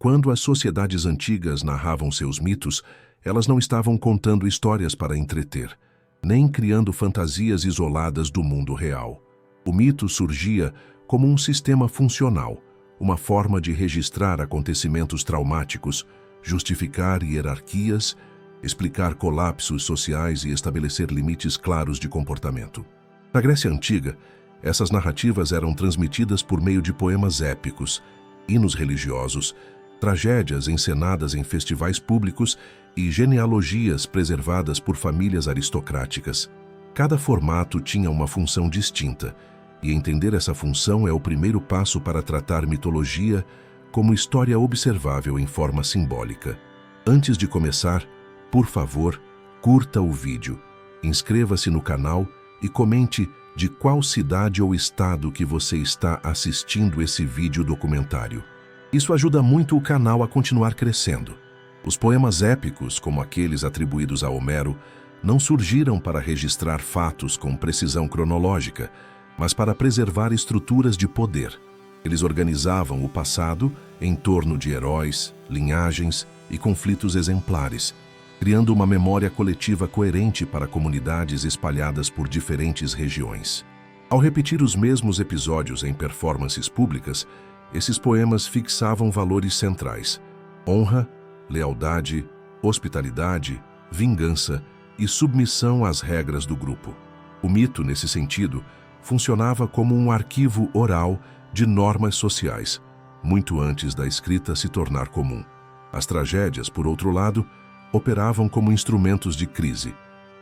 Quando as sociedades antigas narravam seus mitos, elas não estavam contando histórias para entreter, nem criando fantasias isoladas do mundo real. O mito surgia como um sistema funcional, uma forma de registrar acontecimentos traumáticos, justificar hierarquias, explicar colapsos sociais e estabelecer limites claros de comportamento. Na Grécia Antiga, essas narrativas eram transmitidas por meio de poemas épicos, hinos religiosos, tragédias encenadas em festivais públicos e genealogias preservadas por famílias aristocráticas. Cada formato tinha uma função distinta, e entender essa função é o primeiro passo para tratar mitologia como história observável em forma simbólica. Antes de começar, por favor, curta o vídeo, inscreva-se no canal e comente de qual cidade ou estado que você está assistindo esse vídeo documentário. Isso ajuda muito o canal a continuar crescendo. Os poemas épicos, como aqueles atribuídos a Homero, não surgiram para registrar fatos com precisão cronológica, mas para preservar estruturas de poder. Eles organizavam o passado em torno de heróis, linhagens e conflitos exemplares, criando uma memória coletiva coerente para comunidades espalhadas por diferentes regiões. Ao repetir os mesmos episódios em performances públicas, esses poemas fixavam valores centrais: honra, lealdade, hospitalidade, vingança e submissão às regras do grupo. O mito, nesse sentido, funcionava como um arquivo oral de normas sociais, muito antes da escrita se tornar comum. As tragédias, por outro lado, operavam como instrumentos de crise.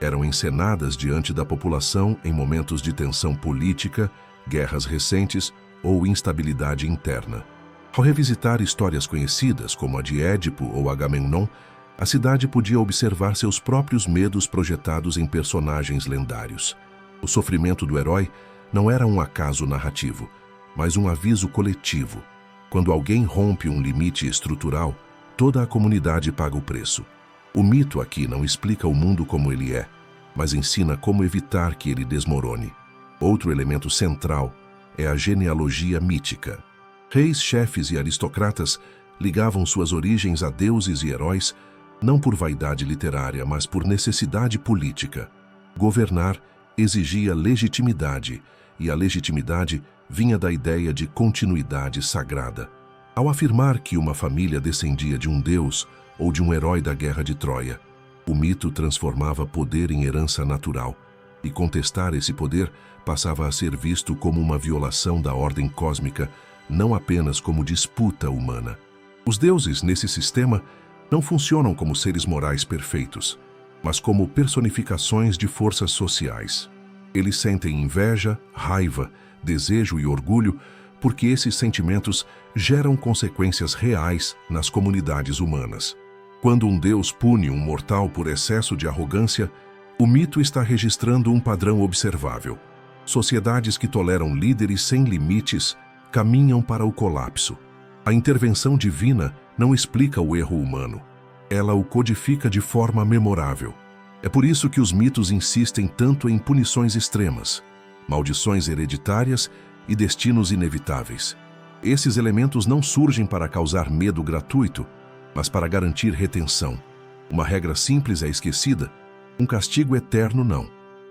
Eram encenadas diante da população em momentos de tensão política, guerras recentes ou instabilidade interna. Ao revisitar histórias conhecidas, como a de Édipo ou Agamemnon, a cidade podia observar seus próprios medos projetados em personagens lendários. O sofrimento do herói não era um acaso narrativo, mas um aviso coletivo. Quando alguém rompe um limite estrutural, toda a comunidade paga o preço. O mito aqui não explica o mundo como ele é, mas ensina como evitar que ele desmorone. Outro elemento central é a genealogia mítica. Reis, chefes e aristocratas ligavam suas origens a deuses e heróis, não por vaidade literária, mas por necessidade política. Governar exigia legitimidade, e a legitimidade vinha da ideia de continuidade sagrada. Ao afirmar que uma família descendia de um deus ou de um herói da Guerra de Troia, o mito transformava poder em herança natural, e contestar esse poder passava a ser visto como uma violação da ordem cósmica, não apenas como disputa humana. Os deuses, nesse sistema, não funcionam como seres morais perfeitos, mas como personificações de forças sociais. Eles sentem inveja, raiva, desejo e orgulho, porque esses sentimentos geram consequências reais nas comunidades humanas. Quando um deus pune um mortal por excesso de arrogância, o mito está registrando um padrão observável. Sociedades que toleram líderes sem limites caminham para o colapso. A intervenção divina não explica o erro humano. Ela o codifica de forma memorável. É por isso que os mitos insistem tanto em punições extremas, maldições hereditárias e destinos inevitáveis. Esses elementos não surgem para causar medo gratuito, mas para garantir retenção. Uma regra simples é esquecida, um castigo eterno não.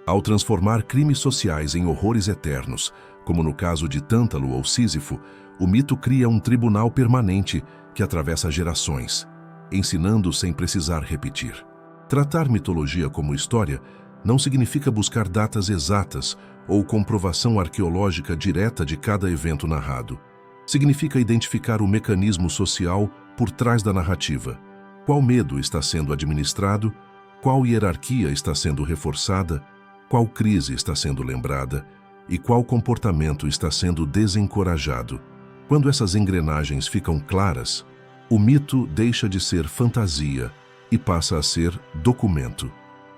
Ao transformar crimes sociais em horrores eternos, como no caso de Tântalo ou Sísifo, o mito cria um tribunal permanente que atravessa gerações, ensinando sem precisar repetir. Tratar mitologia como história não significa buscar datas exatas ou comprovação arqueológica direta de cada evento narrado. Significa identificar o mecanismo social por trás da narrativa. Qual medo está sendo administrado, qual hierarquia está sendo reforçada, qual crise está sendo lembrada e qual comportamento está sendo desencorajado. Quando essas engrenagens ficam claras, o mito deixa de ser fantasia e passa a ser documento.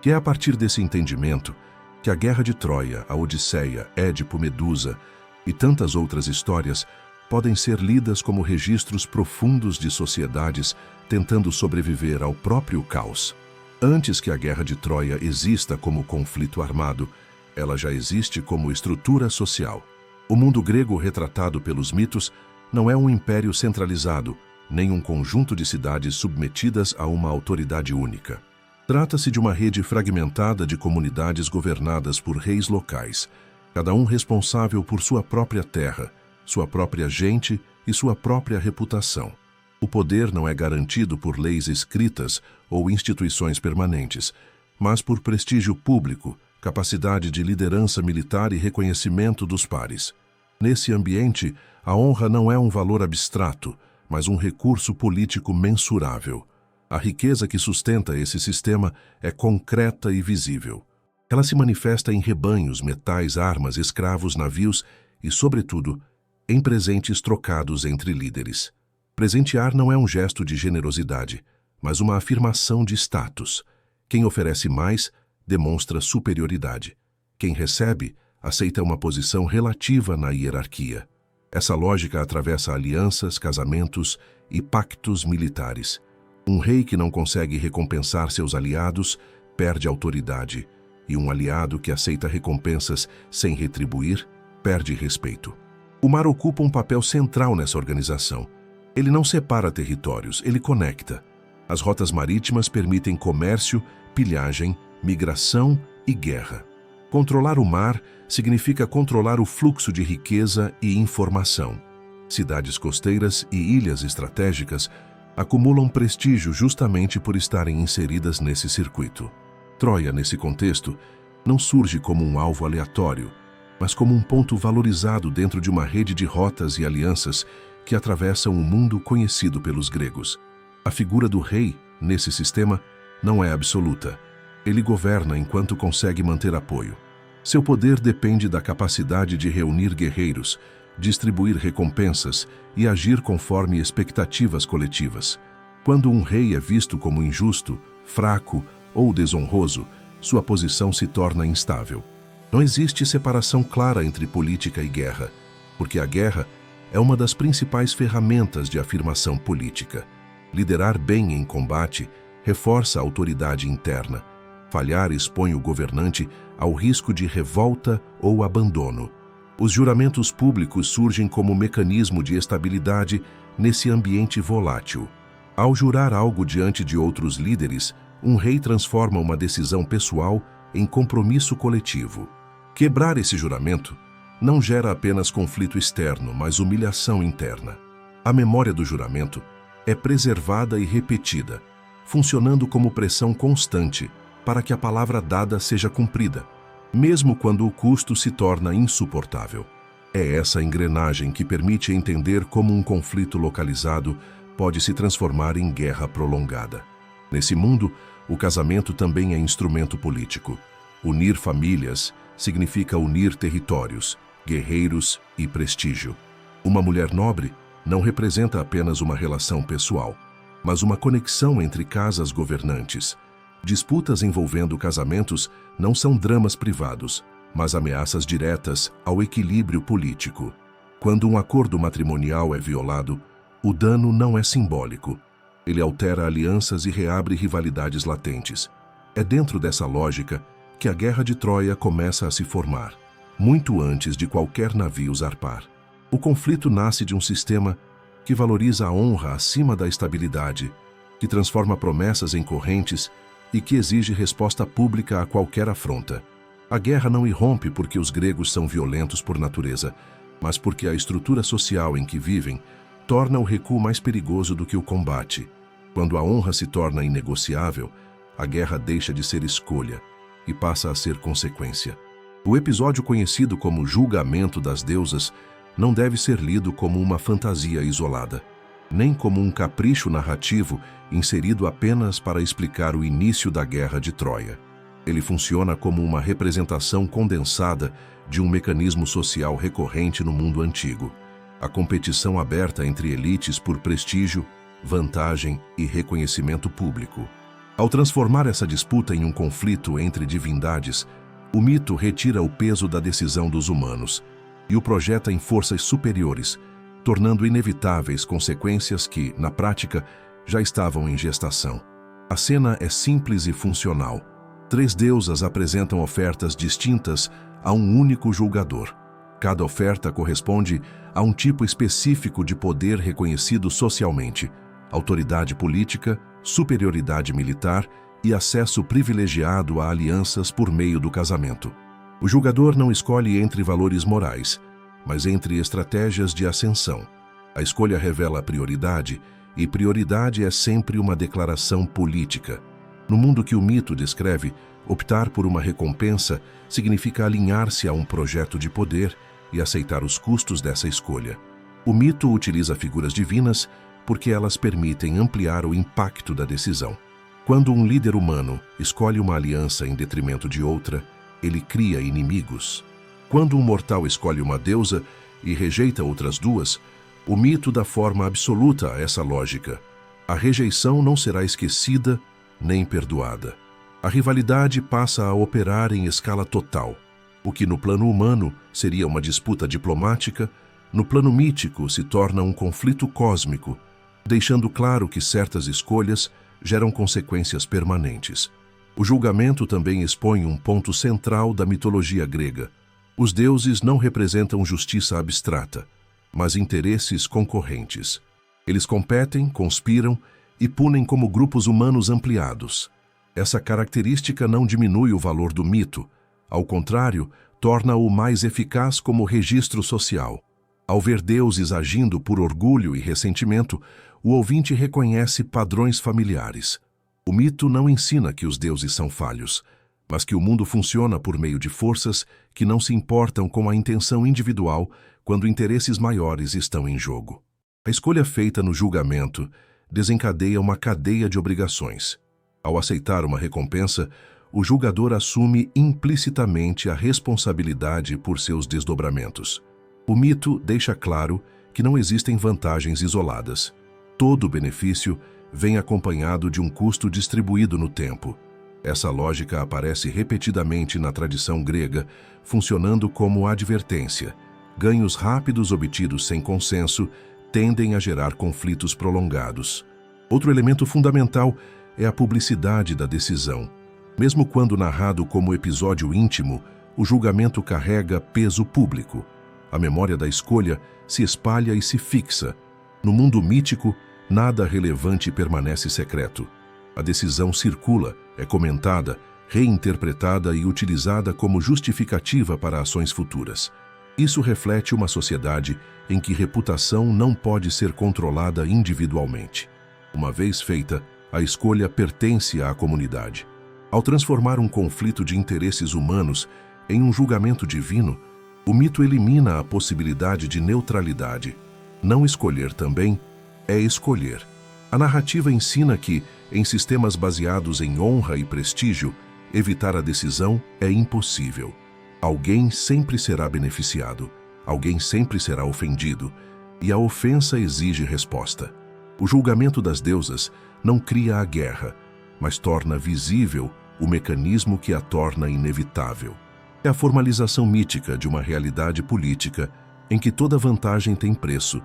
Que é a partir desse entendimento que a Guerra de Troia, a Odisseia, Édipo, Medusa e tantas outras histórias podem ser lidas como registros profundos de sociedades tentando sobreviver ao próprio caos. Antes que a Guerra de Troia exista como conflito armado, ela já existe como estrutura social. O mundo grego retratado pelos mitos não é um império centralizado, nem um conjunto de cidades submetidas a uma autoridade única. Trata-se de uma rede fragmentada de comunidades governadas por reis locais, cada um responsável por sua própria terra, sua própria gente e sua própria reputação. O poder não é garantido por leis escritas ou instituições permanentes, mas por prestígio público, capacidade de liderança militar e reconhecimento dos pares. Nesse ambiente, a honra não é um valor abstrato, mas um recurso político mensurável. A riqueza que sustenta esse sistema é concreta e visível. Ela se manifesta em rebanhos, metais, armas, escravos, navios e, sobretudo, em presentes trocados entre líderes. Presentear não é um gesto de generosidade, mas uma afirmação de status. Quem oferece mais demonstra superioridade. Quem recebe aceita uma posição relativa na hierarquia. Essa lógica atravessa alianças, casamentos e pactos militares. Um rei que não consegue recompensar seus aliados perde autoridade, e um aliado que aceita recompensas sem retribuir perde respeito. O mar ocupa um papel central nessa organização. Ele não separa territórios, ele conecta. As rotas marítimas permitem comércio, pilhagem, migração e guerra. Controlar o mar significa controlar o fluxo de riqueza e informação. Cidades costeiras e ilhas estratégicas acumulam prestígio justamente por estarem inseridas nesse circuito. Troia, nesse contexto, não surge como um alvo aleatório, mas como um ponto valorizado dentro de uma rede de rotas e alianças que atravessam o mundo conhecido pelos gregos. A figura do rei, nesse sistema, não é absoluta. Ele governa enquanto consegue manter apoio. Seu poder depende da capacidade de reunir guerreiros, distribuir recompensas e agir conforme expectativas coletivas. Quando um rei é visto como injusto, fraco ou desonroso, sua posição se torna instável. Não existe separação clara entre política e guerra, porque a guerra é uma das principais ferramentas de afirmação política. Liderar bem em combate reforça a autoridade interna. Falhar expõe o governante ao risco de revolta ou abandono. Os juramentos públicos surgem como mecanismo de estabilidade nesse ambiente volátil. Ao jurar algo diante de outros líderes, um rei transforma uma decisão pessoal em compromisso coletivo. Quebrar esse juramento não gera apenas conflito externo, mas humilhação interna. A memória do juramento é preservada e repetida, funcionando como pressão constante para que a palavra dada seja cumprida, mesmo quando o custo se torna insuportável. É essa engrenagem que permite entender como um conflito localizado pode se transformar em guerra prolongada. Nesse mundo, o casamento também é instrumento político. Unir famílias significa unir territórios, guerreiros e prestígio. Uma mulher nobre não representa apenas uma relação pessoal, mas uma conexão entre casas governantes. Disputas envolvendo casamentos não são dramas privados, mas ameaças diretas ao equilíbrio político. Quando um acordo matrimonial é violado, o dano não é simbólico. Ele altera alianças e reabre rivalidades latentes. É dentro dessa lógica que a Guerra de Troia começa a se formar, muito antes de qualquer navio zarpar. O conflito nasce de um sistema que valoriza a honra acima da estabilidade, que transforma promessas em correntes e que exige resposta pública a qualquer afronta. A guerra não irrompe porque os gregos são violentos por natureza, mas porque a estrutura social em que vivem torna o recuo mais perigoso do que o combate. Quando a honra se torna inegociável, a guerra deixa de ser escolha e passa a ser consequência. O episódio conhecido como Julgamento das Deusas não deve ser lido como uma fantasia isolada, nem como um capricho narrativo inserido apenas para explicar o início da Guerra de Troia. Ele funciona como uma representação condensada de um mecanismo social recorrente no mundo antigo: a competição aberta entre elites por prestígio, vantagem e reconhecimento público. Ao transformar essa disputa em um conflito entre divindades, o mito retira o peso da decisão dos humanos e o projeta em forças superiores, tornando inevitáveis consequências que, na prática, já estavam em gestação. A cena é simples e funcional. 3 deusas apresentam ofertas distintas a um único julgador. Cada oferta corresponde há um tipo específico de poder reconhecido socialmente: autoridade política, superioridade militar e acesso privilegiado a alianças por meio do casamento. O julgador não escolhe entre valores morais, mas entre estratégias de ascensão. A escolha revela a prioridade, e prioridade é sempre uma declaração política. No mundo que o mito descreve, optar por uma recompensa significa alinhar-se a um projeto de poder e aceitar os custos dessa escolha. O mito utiliza figuras divinas porque elas permitem ampliar o impacto da decisão. Quando um líder humano escolhe uma aliança em detrimento de outra, ele cria inimigos. Quando um mortal escolhe uma deusa e rejeita outras duas, o mito dá forma absoluta a essa lógica. A rejeição não será esquecida nem perdoada. A rivalidade passa a operar em escala total. O que no plano humano seria uma disputa diplomática, no plano mítico se torna um conflito cósmico, deixando claro que certas escolhas geram consequências permanentes. O julgamento também expõe um ponto central da mitologia grega. Os deuses não representam justiça abstrata, mas interesses concorrentes. Eles competem, conspiram e punem como grupos humanos ampliados. Essa característica não diminui o valor do mito, ao contrário, torna-o mais eficaz como registro social. Ao ver deuses agindo por orgulho e ressentimento, o ouvinte reconhece padrões familiares. O mito não ensina que os deuses são falhos, mas que o mundo funciona por meio de forças que não se importam com a intenção individual quando interesses maiores estão em jogo. A escolha feita no julgamento desencadeia uma cadeia de obrigações. Ao aceitar uma recompensa, o julgador assume implicitamente a responsabilidade por seus desdobramentos. O mito deixa claro que não existem vantagens isoladas. Todo benefício vem acompanhado de um custo distribuído no tempo. Essa lógica aparece repetidamente na tradição grega, funcionando como advertência. Ganhos rápidos obtidos sem consenso tendem a gerar conflitos prolongados. Outro elemento fundamental é a publicidade da decisão. Mesmo quando narrado como episódio íntimo, o julgamento carrega peso público. A memória da escolha se espalha e se fixa. No mundo mítico, nada relevante permanece secreto. A decisão circula, é comentada, reinterpretada e utilizada como justificativa para ações futuras. Isso reflete uma sociedade em que reputação não pode ser controlada individualmente. Uma vez feita, a escolha pertence à comunidade. Ao transformar um conflito de interesses humanos em um julgamento divino, o mito elimina a possibilidade de neutralidade. Não escolher também é escolher. A narrativa ensina que, em sistemas baseados em honra e prestígio, evitar a decisão é impossível. Alguém sempre será beneficiado, alguém sempre será ofendido, e a ofensa exige resposta. O julgamento das deusas não cria a guerra, mas torna visível o mecanismo que a torna inevitável. É a formalização mítica de uma realidade política em que toda vantagem tem preço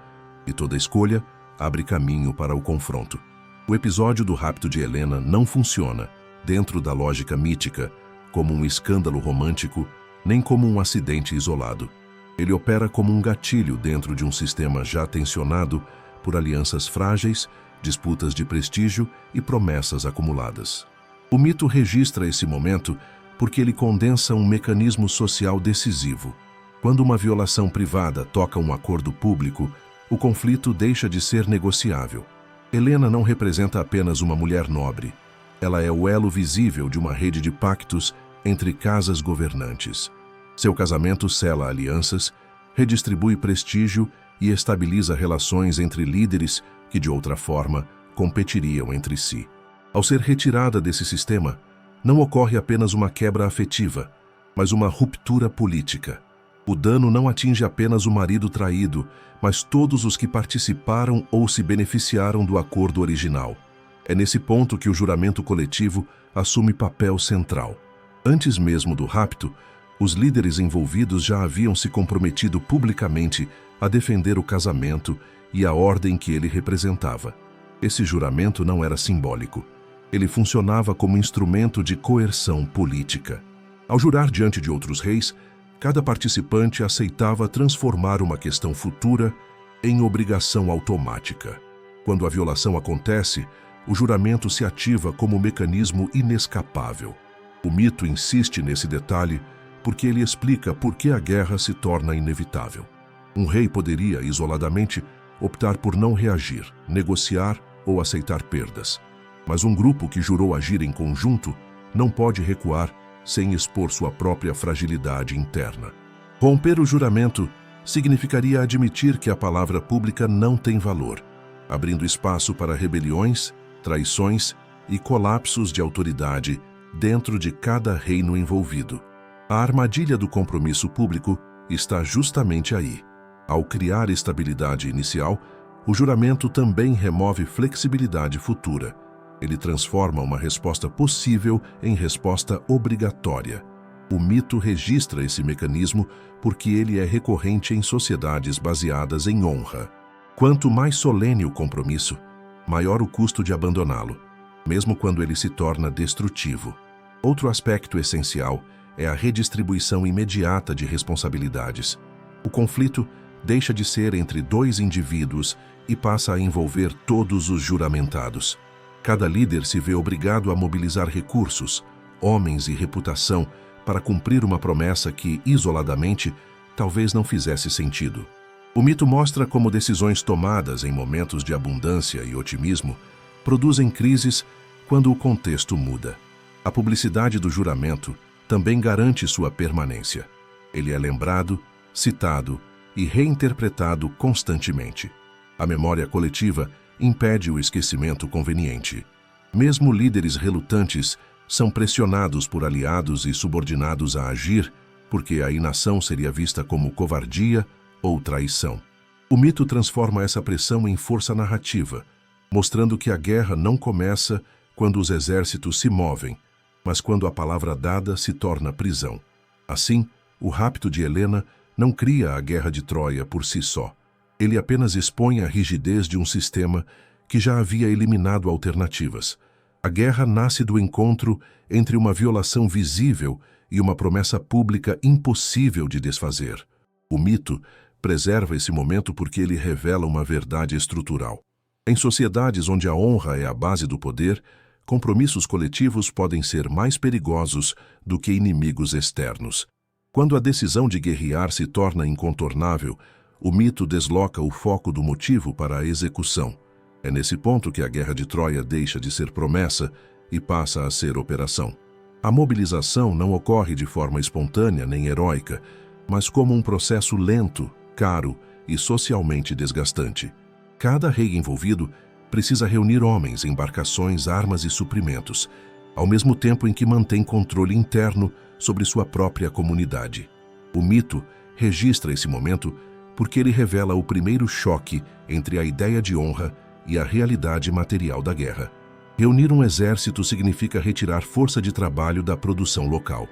e toda escolha abre caminho para o confronto. O episódio do rapto de Helena não funciona, dentro da lógica mítica, como um escândalo romântico, nem como um acidente isolado. Ele opera como um gatilho dentro de um sistema já tensionado por alianças frágeis, disputas de prestígio e promessas acumuladas. O mito registra esse momento porque ele condensa um mecanismo social decisivo. Quando uma violação privada toca um acordo público, o conflito deixa de ser negociável. Helena não representa apenas uma mulher nobre. Ela é o elo visível de uma rede de pactos entre casas governantes. Seu casamento sela alianças, redistribui prestígio e estabiliza relações entre líderes que, de outra forma, competiriam entre si. Ao ser retirada desse sistema, não ocorre apenas uma quebra afetiva, mas uma ruptura política. O dano não atinge apenas o marido traído, mas todos os que participaram ou se beneficiaram do acordo original. É nesse ponto que o juramento coletivo assume papel central. Antes mesmo do rapto, os líderes envolvidos já haviam se comprometido publicamente a defender o casamento e a ordem que ele representava. Esse juramento não era simbólico. Ele funcionava como instrumento de coerção política. Ao jurar diante de outros reis, Cada participante aceitava transformar uma questão futura em obrigação automática. Quando a violação acontece, o juramento se ativa como mecanismo inescapável. O mito insiste nesse detalhe porque ele explica por que a guerra se torna inevitável. Um rei poderia, isoladamente, optar por não reagir, negociar ou aceitar perdas. Mas um grupo que jurou agir em conjunto não pode recuar sem expor sua própria fragilidade interna. Romper o juramento significaria admitir que a palavra pública não tem valor, abrindo espaço para rebeliões, traições e colapsos de autoridade dentro de cada reino envolvido. A armadilha do compromisso público está justamente aí. Ao criar estabilidade inicial, o juramento também remove flexibilidade futura. Ele transforma uma resposta possível em resposta obrigatória. O mito registra esse mecanismo porque ele é recorrente em sociedades baseadas em honra. Quanto mais solene o compromisso, maior o custo de abandoná-lo, mesmo quando ele se torna destrutivo. Outro aspecto essencial é a redistribuição imediata de responsabilidades. O conflito deixa de ser entre dois indivíduos e passa a envolver todos os juramentados. Cada líder se vê obrigado a mobilizar recursos, homens e reputação para cumprir uma promessa que, isoladamente, talvez não fizesse sentido. O mito mostra como decisões tomadas em momentos de abundância e otimismo produzem crises quando o contexto muda. A publicidade do juramento também garante sua permanência. Ele é lembrado, citado e reinterpretado constantemente. A memória coletiva impede o esquecimento conveniente. Mesmo líderes relutantes são pressionados por aliados e subordinados a agir, porque a inação seria vista como covardia ou traição. O mito transforma essa pressão em força narrativa, mostrando que a guerra não começa quando os exércitos se movem, mas quando a palavra dada se torna prisão. Assim, o rapto de Helena não cria a guerra de Troia por si só. Ele apenas expõe a rigidez de um sistema que já havia eliminado alternativas. A guerra nasce do encontro entre uma violação visível e uma promessa pública impossível de desfazer. O mito preserva esse momento porque ele revela uma verdade estrutural. Em sociedades onde a honra é a base do poder, compromissos coletivos podem ser mais perigosos do que inimigos externos. Quando a decisão de guerrear se torna incontornável, o mito desloca o foco do motivo para a execução. É nesse ponto que a Guerra de Troia deixa de ser promessa e passa a ser operação. A mobilização não ocorre de forma espontânea nem heróica, mas como um processo lento, caro e socialmente desgastante. Cada rei envolvido precisa reunir homens, embarcações, armas e suprimentos, ao mesmo tempo em que mantém controle interno sobre sua própria comunidade. O mito registra esse momento porque ele revela o primeiro choque entre a ideia de honra e a realidade material da guerra. Reunir um exército significa retirar força de trabalho da produção local.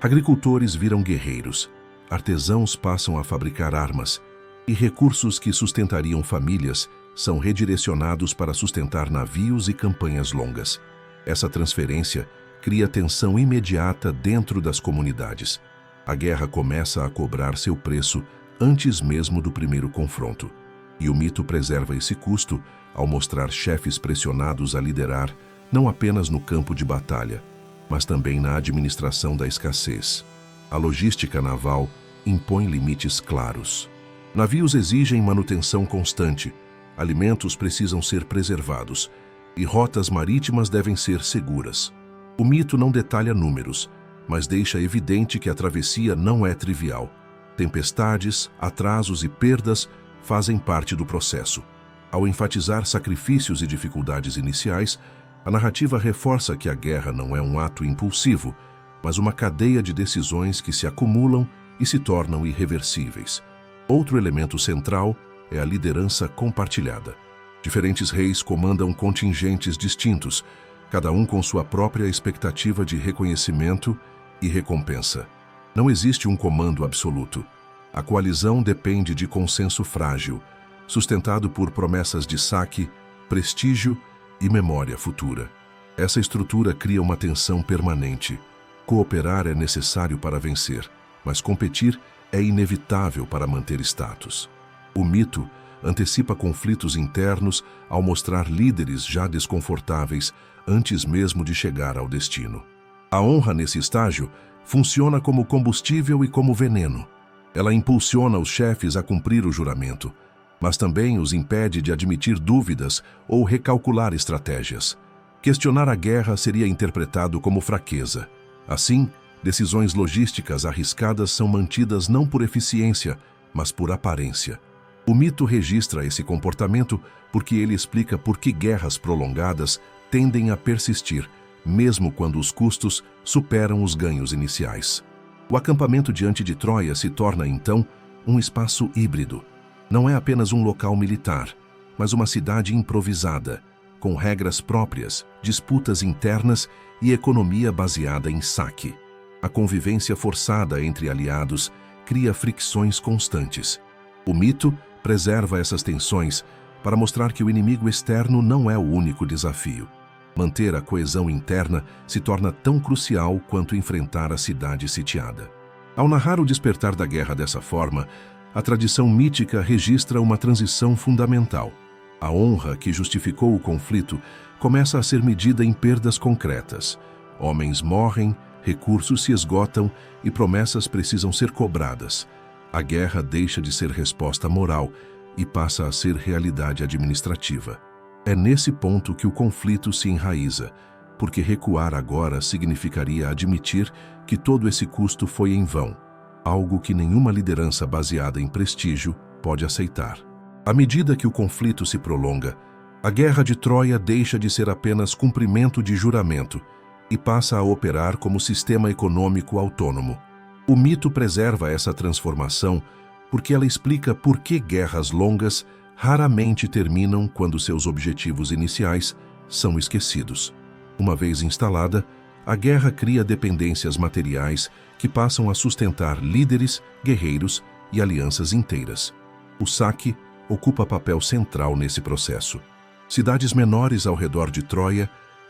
Agricultores viram guerreiros, artesãos passam a fabricar armas, e recursos que sustentariam famílias são redirecionados para sustentar navios e campanhas longas. Essa transferência cria tensão imediata dentro das comunidades. A guerra começa a cobrar seu preço antes mesmo do primeiro confronto. E o mito preserva esse custo ao mostrar chefes pressionados a liderar não apenas no campo de batalha, mas também na administração da escassez. A logística naval impõe limites claros. Navios exigem manutenção constante, alimentos precisam ser preservados e rotas marítimas devem ser seguras. O mito não detalha números, mas deixa evidente que a travessia não é trivial. Tempestades, atrasos e perdas fazem parte do processo. Ao enfatizar sacrifícios e dificuldades iniciais, a narrativa reforça que a guerra não é um ato impulsivo, mas uma cadeia de decisões que se acumulam e se tornam irreversíveis. Outro elemento central é a liderança compartilhada. Diferentes reis comandam contingentes distintos, cada um com sua própria expectativa de reconhecimento e recompensa. Não existe um comando absoluto. A coalizão depende de consenso frágil, sustentado por promessas de saque, prestígio e memória futura. Essa estrutura cria uma tensão permanente. Cooperar é necessário para vencer, mas competir é inevitável para manter status. O mito antecipa conflitos internos ao mostrar líderes já desconfortáveis antes mesmo de chegar ao destino. A honra nesse estágio funciona como combustível e como veneno. Ela impulsiona os chefes a cumprir o juramento, mas também os impede de admitir dúvidas ou recalcular estratégias. Questionar a guerra seria interpretado como fraqueza. Assim, decisões logísticas arriscadas são mantidas não por eficiência, mas por aparência. O mito registra esse comportamento porque ele explica por que guerras prolongadas tendem a persistir, mesmo quando os custos superam os ganhos iniciais. O acampamento diante de Troia se torna, então, um espaço híbrido. Não é apenas um local militar, mas uma cidade improvisada, com regras próprias, disputas internas e economia baseada em saque. A convivência forçada entre aliados cria fricções constantes. O mito preserva essas tensões para mostrar que o inimigo externo não é o único desafio. Manter a coesão interna se torna tão crucial quanto enfrentar a cidade sitiada. Ao narrar o despertar da guerra dessa forma, a tradição mítica registra uma transição fundamental. A honra que justificou o conflito começa a ser medida em perdas concretas. Homens morrem, recursos se esgotam e promessas precisam ser cobradas. A guerra deixa de ser resposta moral e passa a ser realidade administrativa. É nesse ponto que o conflito se enraiza, porque recuar agora significaria admitir que todo esse custo foi em vão, algo que nenhuma liderança baseada em prestígio pode aceitar. À medida que o conflito se prolonga, a Guerra de Troia deixa de ser apenas cumprimento de juramento e passa a operar como sistema econômico autônomo. O mito preserva essa transformação porque ela explica por que guerras longas raramente terminam quando seus objetivos iniciais são esquecidos. Uma vez instalada, a guerra cria dependências materiais que passam a sustentar líderes, guerreiros e alianças inteiras. O saque ocupa papel central nesse processo. Cidades menores ao redor de Troia,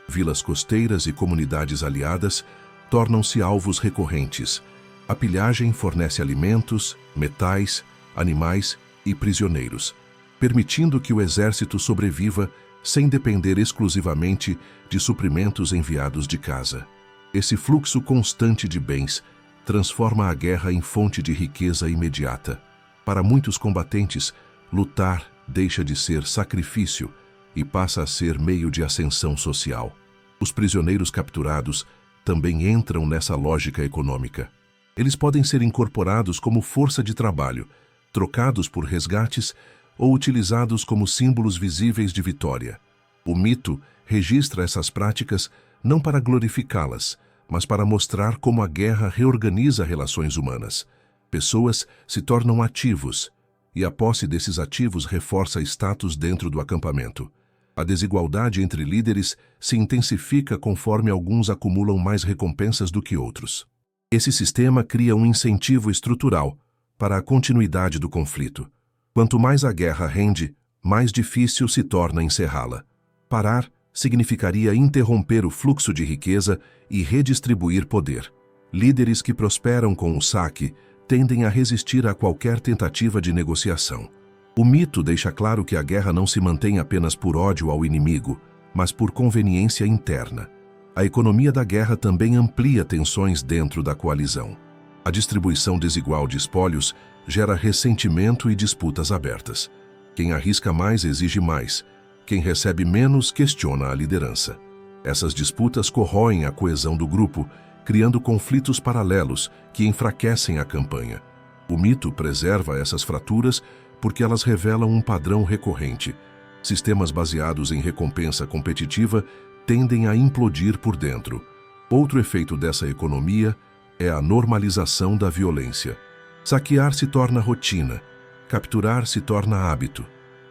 vilas costeiras e comunidades aliadas tornam-se alvos recorrentes. A pilhagem fornece alimentos, metais, animais e prisioneiros, permitindo que o exército sobreviva sem depender exclusivamente de suprimentos enviados de casa. Esse fluxo constante de bens transforma a guerra em fonte de riqueza imediata. Para muitos combatentes, lutar deixa de ser sacrifício e passa a ser meio de ascensão social. Os prisioneiros capturados também entram nessa lógica econômica. Eles podem ser incorporados como força de trabalho, trocados por resgates ou utilizados como símbolos visíveis de vitória. O mito registra essas práticas não para glorificá-las, mas para mostrar como a guerra reorganiza relações humanas. Pessoas se tornam ativos, e a posse desses ativos reforça status dentro do acampamento. A desigualdade entre líderes se intensifica conforme alguns acumulam mais recompensas do que outros. Esse sistema cria um incentivo estrutural para a continuidade do conflito. Quanto mais a guerra rende, mais difícil se torna encerrá-la. Parar significaria interromper o fluxo de riqueza e redistribuir poder. Líderes que prosperam com o saque tendem a resistir a qualquer tentativa de negociação. O mito deixa claro que a guerra não se mantém apenas por ódio ao inimigo, mas por conveniência interna. A economia da guerra também amplia tensões dentro da coalizão. A distribuição desigual de espólios gera ressentimento e disputas abertas. Quem arrisca mais exige mais. Quem recebe menos questiona a liderança. Essas disputas corroem a coesão do grupo, criando conflitos paralelos que enfraquecem a campanha. O mito preserva essas fraturas porque elas revelam um padrão recorrente. Sistemas baseados em recompensa competitiva tendem a implodir por dentro. Outro efeito dessa economia é a normalização da violência. Saquear se torna rotina, capturar se torna hábito,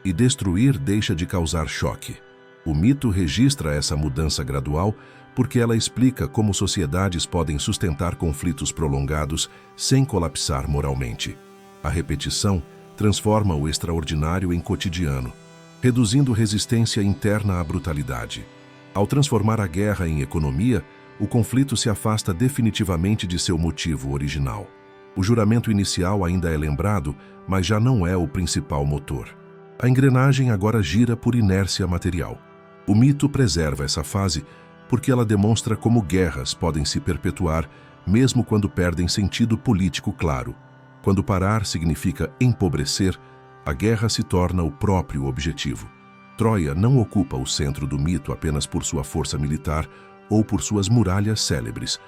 e destruir deixa de causar choque. O mito registra essa mudança gradual porque ela explica como sociedades podem sustentar conflitos prolongados sem colapsar moralmente. A repetição transforma o extraordinário em cotidiano, reduzindo resistência interna à brutalidade. Ao transformar a guerra em economia, o conflito se afasta definitivamente de seu motivo original. O juramento inicial ainda é lembrado, mas já não é o principal motor. A engrenagem agora gira por inércia material. O mito preserva essa fase porque ela demonstra como guerras podem se perpetuar mesmo quando perdem sentido político claro. Quando parar significa empobrecer, a guerra se torna o próprio objetivo. Troia não ocupa o centro do mito apenas por sua força militar ou por suas muralhas célebres.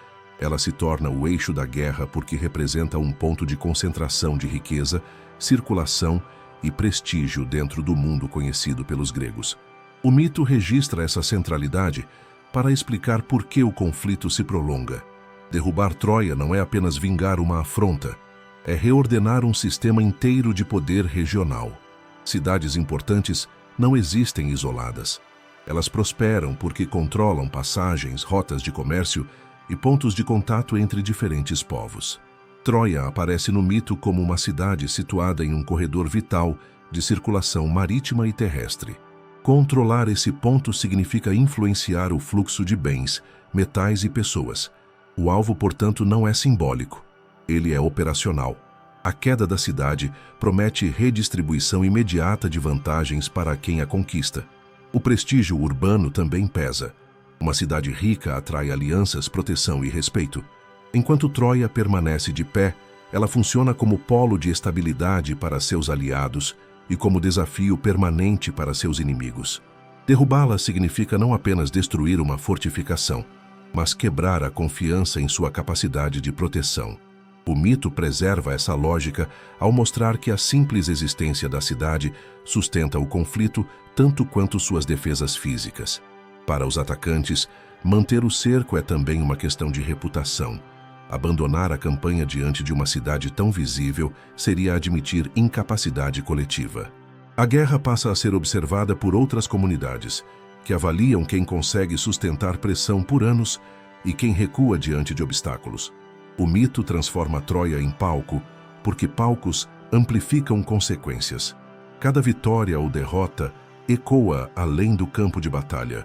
Ela se torna o eixo da guerra porque representa um ponto de concentração de riqueza, circulação e prestígio dentro do mundo conhecido pelos gregos. O mito registra essa centralidade para explicar por que o conflito se prolonga. Derrubar Troia não é apenas vingar uma afronta, é reordenar um sistema inteiro de poder regional. Cidades importantes não existem isoladas. Elas prosperam porque controlam passagens, rotas de comércio e pontos de contato entre diferentes povos. Troia aparece no mito como uma cidade situada em um corredor vital de circulação marítima e terrestre. Controlar esse ponto significa influenciar o fluxo de bens, metais e pessoas. O alvo, portanto, não é simbólico. Ele é operacional. A queda da cidade promete redistribuição imediata de vantagens para quem a conquista. O prestígio urbano também pesa. Uma cidade rica atrai alianças, proteção e respeito. Enquanto Troia permanece de pé, ela funciona como polo de estabilidade para seus aliados e como desafio permanente para seus inimigos. Derrubá-la significa não apenas destruir uma fortificação, mas quebrar a confiança em sua capacidade de proteção. O mito preserva essa lógica ao mostrar que a simples existência da cidade sustenta o conflito tanto quanto suas defesas físicas. Para os atacantes, manter o cerco é também uma questão de reputação. Abandonar a campanha diante de uma cidade tão visível seria admitir incapacidade coletiva. A guerra passa a ser observada por outras comunidades, que avaliam quem consegue sustentar pressão por anos e quem recua diante de obstáculos. O mito transforma Troia em palco, porque palcos amplificam consequências. Cada vitória ou derrota ecoa além do campo de batalha.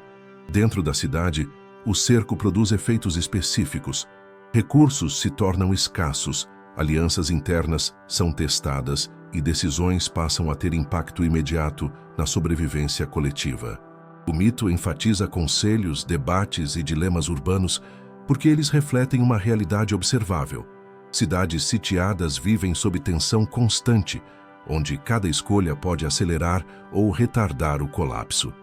Dentro da cidade, o cerco produz efeitos específicos. Recursos se tornam escassos, alianças internas são testadas e decisões passam a ter impacto imediato na sobrevivência coletiva. O mito enfatiza conselhos, debates e dilemas urbanos porque eles refletem uma realidade observável. Cidades sitiadas vivem sob tensão constante, onde cada escolha pode acelerar ou retardar o colapso.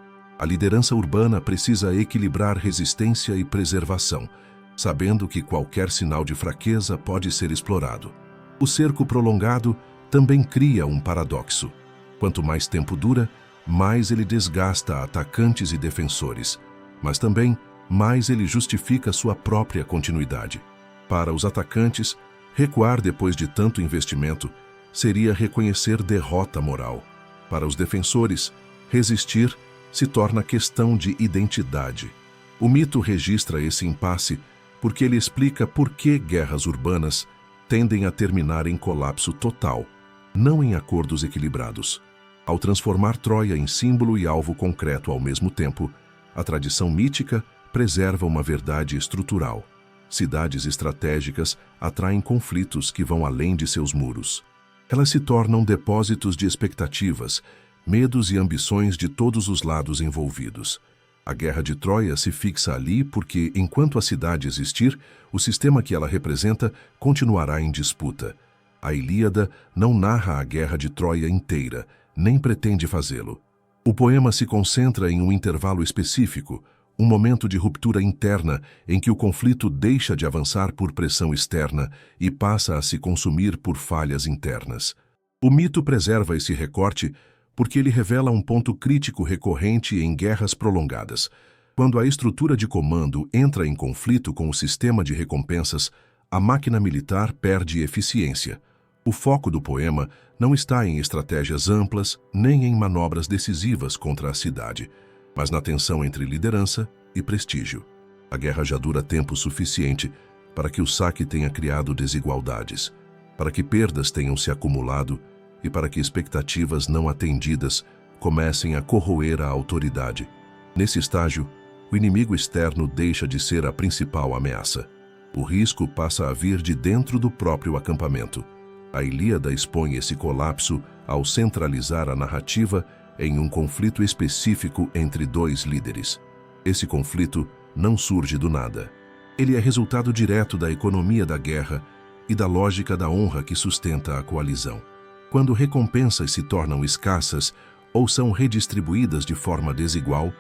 A liderança urbana precisa equilibrar resistência e preservação, sabendo que qualquer sinal de fraqueza pode ser explorado. O cerco prolongado também cria um paradoxo. Quanto mais tempo dura, mais ele desgasta atacantes e defensores, mas também mais ele justifica sua própria continuidade. Para os atacantes, recuar depois de tanto investimento seria reconhecer derrota moral. Para os defensores, resistir se torna questão de identidade. O mito registra esse impasse porque ele explica por que guerras urbanas tendem a terminar em colapso total, não em acordos equilibrados. Ao transformar Troia em símbolo e alvo concreto ao mesmo tempo, a tradição mítica preserva uma verdade estrutural. Cidades estratégicas atraem conflitos que vão além de seus muros. Elas se tornam depósitos de expectativas, medos e ambições de todos os lados envolvidos. A Guerra de Troia se fixa ali porque, enquanto a cidade existir, o sistema que ela representa continuará em disputa. A Ilíada não narra a Guerra de Troia inteira, nem pretende fazê-lo. O poema se concentra em um intervalo específico, um momento de ruptura interna em que o conflito deixa de avançar por pressão externa e passa a se consumir por falhas internas. O mito preserva esse recorte porque ele revela um ponto crítico recorrente em guerras prolongadas. Quando a estrutura de comando entra em conflito com o sistema de recompensas, a máquina militar perde eficiência. O foco do poema não está em estratégias amplas nem em manobras decisivas contra a cidade, mas na tensão entre liderança e prestígio. A guerra já dura tempo suficiente para que o saque tenha criado desigualdades, para que perdas tenham se acumulado e para que expectativas não atendidas comecem a corroer a autoridade. Nesse estágio, o inimigo externo deixa de ser a principal ameaça. O risco passa a vir de dentro do próprio acampamento. A Ilíada expõe esse colapso ao centralizar a narrativa em um conflito específico entre dois líderes. Esse conflito não surge do nada. Ele é resultado direto da economia da guerra e da lógica da honra que sustenta a coalizão. Quando recompensas se tornam escassas ou são redistribuídas de forma desigual,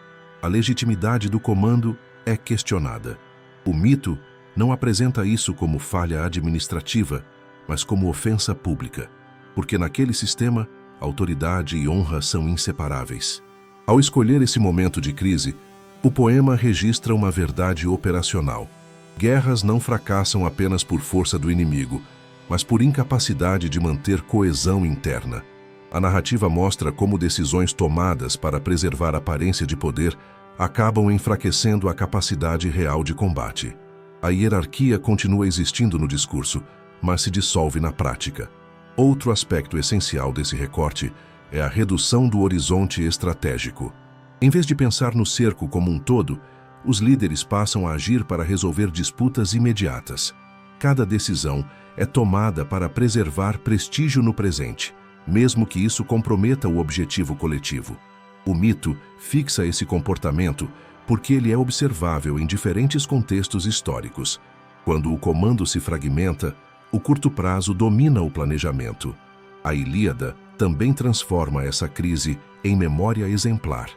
a legitimidade do comando é questionada. O mito não apresenta isso como falha administrativa, mas como ofensa pública, porque naquele sistema, autoridade e honra são inseparáveis. Ao escolher esse momento de crise, o poema registra uma verdade operacional. Guerras não fracassam apenas por força do inimigo, mas por incapacidade de manter coesão interna. A narrativa mostra como decisões tomadas para preservar a aparência de poder acabam enfraquecendo a capacidade real de combate. A hierarquia continua existindo no discurso, mas se dissolve na prática. Outro aspecto essencial desse recorte é a redução do horizonte estratégico. Em vez de pensar no cerco como um todo, os líderes passam a agir para resolver disputas imediatas. Cada decisão é tomada para preservar prestígio no presente, mesmo que isso comprometa o objetivo coletivo. O mito fixa esse comportamento porque ele é observável em diferentes contextos históricos. Quando o comando se fragmenta, o curto prazo domina o planejamento. A Ilíada também transforma essa crise em memória exemplar.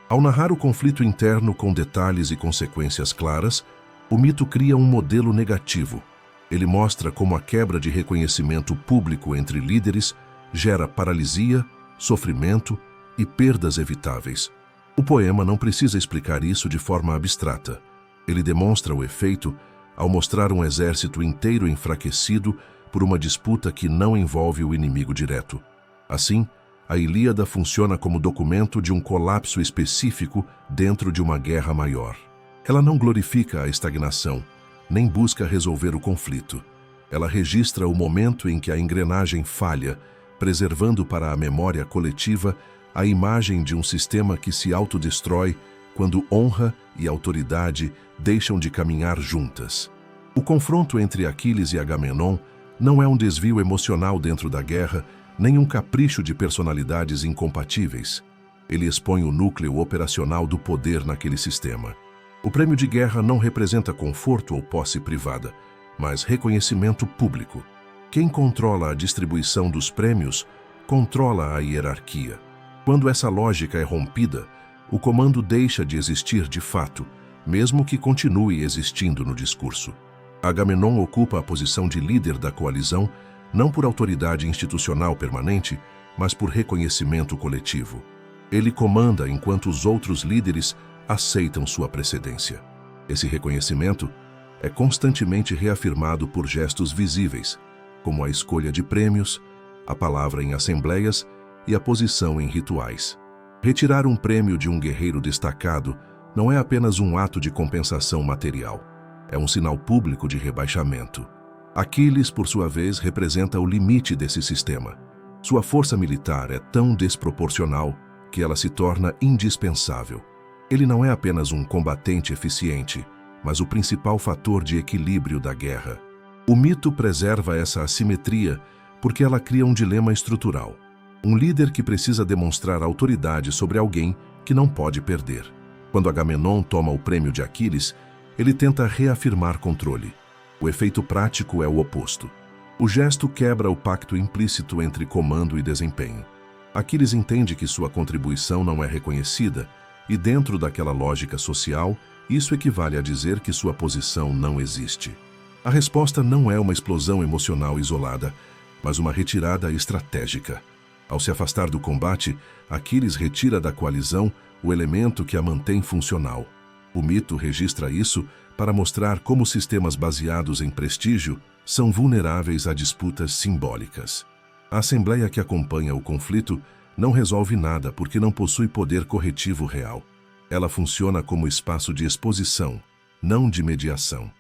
Ao narrar o conflito interno com detalhes e consequências claras, o mito cria um modelo negativo. Ele mostra como a quebra de reconhecimento público entre líderes gera paralisia, sofrimento e perdas evitáveis. O poema não precisa explicar isso de forma abstrata. Ele demonstra o efeito ao mostrar um exército inteiro enfraquecido por uma disputa que não envolve o inimigo direto. Assim, a Ilíada funciona como documento de um colapso específico dentro de uma guerra maior. Ela não glorifica a estagnação, nem busca resolver o conflito. Ela registra o momento em que a engrenagem falha, preservando para a memória coletiva a imagem de um sistema que se autodestrói quando honra e autoridade deixam de caminhar juntas. O confronto entre Aquiles e Agamenon não é um desvio emocional dentro da guerra, nem um capricho de personalidades incompatíveis. Ele expõe o núcleo operacional do poder naquele sistema. O prêmio de guerra não representa conforto ou posse privada, mas reconhecimento público. Quem controla a distribuição dos prêmios, controla a hierarquia. Quando essa lógica é rompida, o comando deixa de existir de fato, mesmo que continue existindo no discurso. Agamenon ocupa a posição de líder da coalizão, não por autoridade institucional permanente, mas por reconhecimento coletivo. Ele comanda enquanto os outros líderes aceitam sua precedência. Esse reconhecimento é constantemente reafirmado por gestos visíveis, como a escolha de prêmios, a palavra em assembleias e a posição em rituais. Retirar um prêmio de um guerreiro destacado não é apenas um ato de compensação material, é um sinal público de rebaixamento. Aquiles, por sua vez, representa o limite desse sistema. Sua força militar é tão desproporcional que ela se torna indispensável. Ele não é apenas um combatente eficiente, mas o principal fator de equilíbrio da guerra. O mito preserva essa assimetria porque ela cria um dilema estrutural. Um líder que precisa demonstrar autoridade sobre alguém que não pode perder. Quando Agamenon toma o prêmio de Aquiles, ele tenta reafirmar controle. O efeito prático é o oposto. O gesto quebra o pacto implícito entre comando e desempenho. Aquiles entende que sua contribuição não é reconhecida e, dentro daquela lógica social, isso equivale a dizer que sua posição não existe. A resposta não é uma explosão emocional isolada, mas uma retirada estratégica. Ao se afastar do combate, Aquiles retira da coalizão o elemento que a mantém funcional. O mito registra isso para mostrar como sistemas baseados em prestígio são vulneráveis a disputas simbólicas. A assembleia que acompanha o conflito não resolve nada porque não possui poder corretivo real. Ela funciona como espaço de exposição, não de mediação.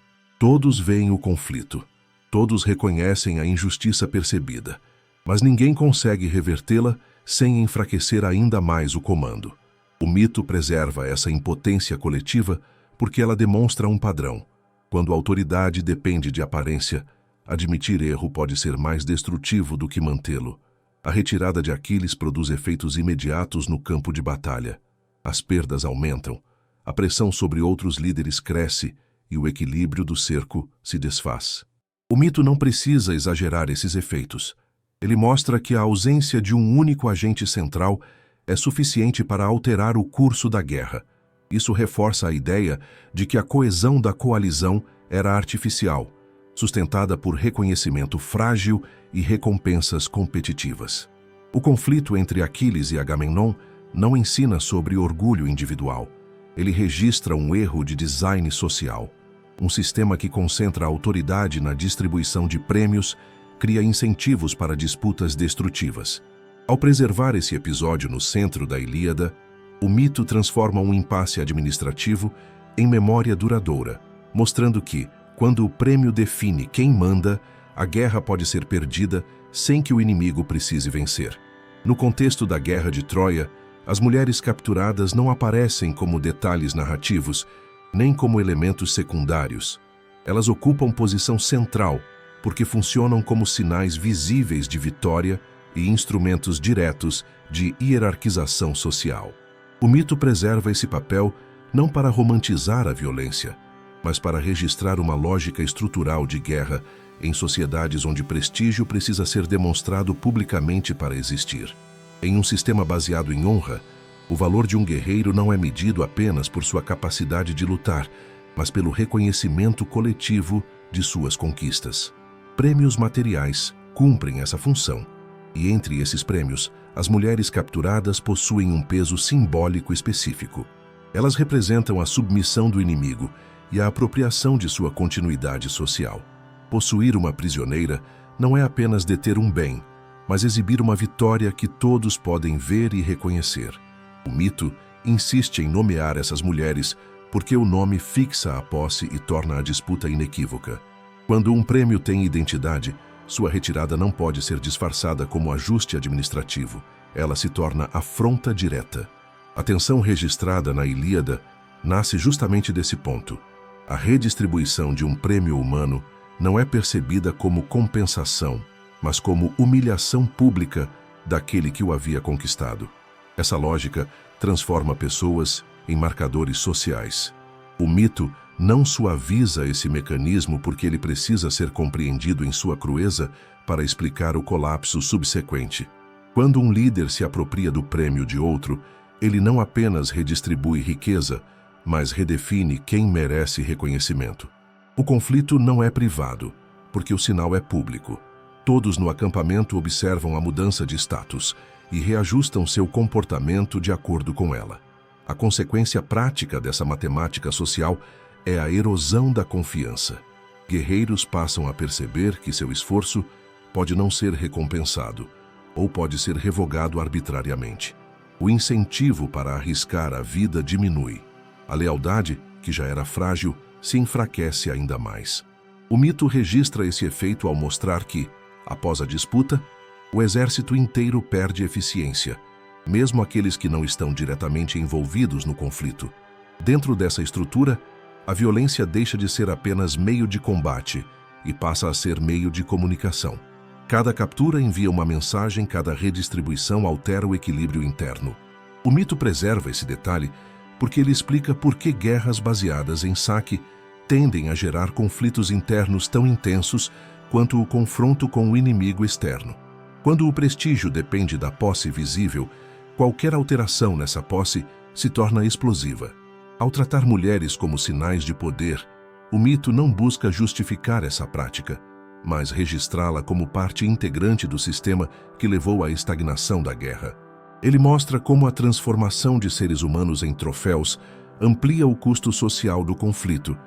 Todos veem o conflito, todos reconhecem a injustiça percebida, mas ninguém consegue revertê-la sem enfraquecer ainda mais o comando. O mito preserva essa impotência coletiva porque ela demonstra um padrão. Quando a autoridade depende de aparência, admitir erro pode ser mais destrutivo do que mantê-lo. A retirada de Aquiles produz efeitos imediatos no campo de batalha. As perdas aumentam, a pressão sobre outros líderes cresce e o equilíbrio do cerco se desfaz. O mito não precisa exagerar esses efeitos. Ele mostra que a ausência de um único agente central é suficiente para alterar o curso da guerra. Isso reforça a ideia de que a coesão da coalizão era artificial, sustentada por reconhecimento frágil e recompensas competitivas. O conflito entre Aquiles e Agamenon não ensina sobre orgulho individual. Ele registra um erro de design social. Um sistema que concentra a autoridade na distribuição de prêmios cria incentivos para disputas destrutivas. Ao preservar esse episódio no centro da Ilíada, o mito transforma um impasse administrativo em memória duradoura, mostrando que, quando o prêmio define quem manda, a guerra pode ser perdida sem que o inimigo precise vencer. No contexto da Guerra de Troia, as mulheres capturadas não aparecem como detalhes narrativos, nem como elementos secundários. Elas ocupam posição central, porque funcionam como sinais visíveis de vitória e instrumentos diretos de hierarquização social. O mito preserva esse papel não para romantizar a violência, mas para registrar uma lógica estrutural de guerra em sociedades onde prestígio precisa ser demonstrado publicamente para existir. Em um sistema baseado em honra, o valor de um guerreiro não é medido apenas por sua capacidade de lutar, mas pelo reconhecimento coletivo de suas conquistas. Prêmios materiais cumprem essa função, e entre esses prêmios, as mulheres capturadas possuem um peso simbólico específico. Elas representam a submissão do inimigo e a apropriação de sua continuidade social. Possuir uma prisioneira não é apenas deter um bem, mas exibir uma vitória que todos podem ver e reconhecer. O mito insiste em nomear essas mulheres porque o nome fixa a posse e torna a disputa inequívoca. Quando um prêmio tem identidade, sua retirada não pode ser disfarçada como ajuste administrativo. Ela se torna afronta direta. A tensão registrada na Ilíada nasce justamente desse ponto. A redistribuição de um prêmio humano não é percebida como compensação, mas como humilhação pública daquele que o havia conquistado. Essa lógica transforma pessoas em marcadores sociais. O mito não suaviza esse mecanismo porque ele precisa ser compreendido em sua crueza para explicar o colapso subsequente. Quando um líder se apropria do prêmio de outro, ele não apenas redistribui riqueza, mas redefine quem merece reconhecimento. O conflito não é privado, porque o sinal é público. Todos no acampamento observam a mudança de status e reajustam seu comportamento de acordo com ela. A consequência prática dessa matemática social é a erosão da confiança. Guerreiros passam a perceber que seu esforço pode não ser recompensado ou pode ser revogado arbitrariamente. O incentivo para arriscar a vida diminui. A lealdade, que já era frágil, se enfraquece ainda mais. O mito registra esse efeito ao mostrar que, após a disputa, o exército inteiro perde eficiência, mesmo aqueles que não estão diretamente envolvidos no conflito. Dentro dessa estrutura, a violência deixa de ser apenas meio de combate e passa a ser meio de comunicação. Cada captura envia uma mensagem, cada redistribuição altera o equilíbrio interno. O mito preserva esse detalhe porque ele explica por que guerras baseadas em saque tendem a gerar conflitos internos tão intensos quanto o confronto com o inimigo externo. Quando o prestígio depende da posse visível, qualquer alteração nessa posse se torna explosiva. Ao tratar mulheres como sinais de poder, o mito não busca justificar essa prática, mas registrá-la como parte integrante do sistema que levou à estagnação da guerra. Ele mostra como a transformação de seres humanos em troféus amplia o custo social do conflito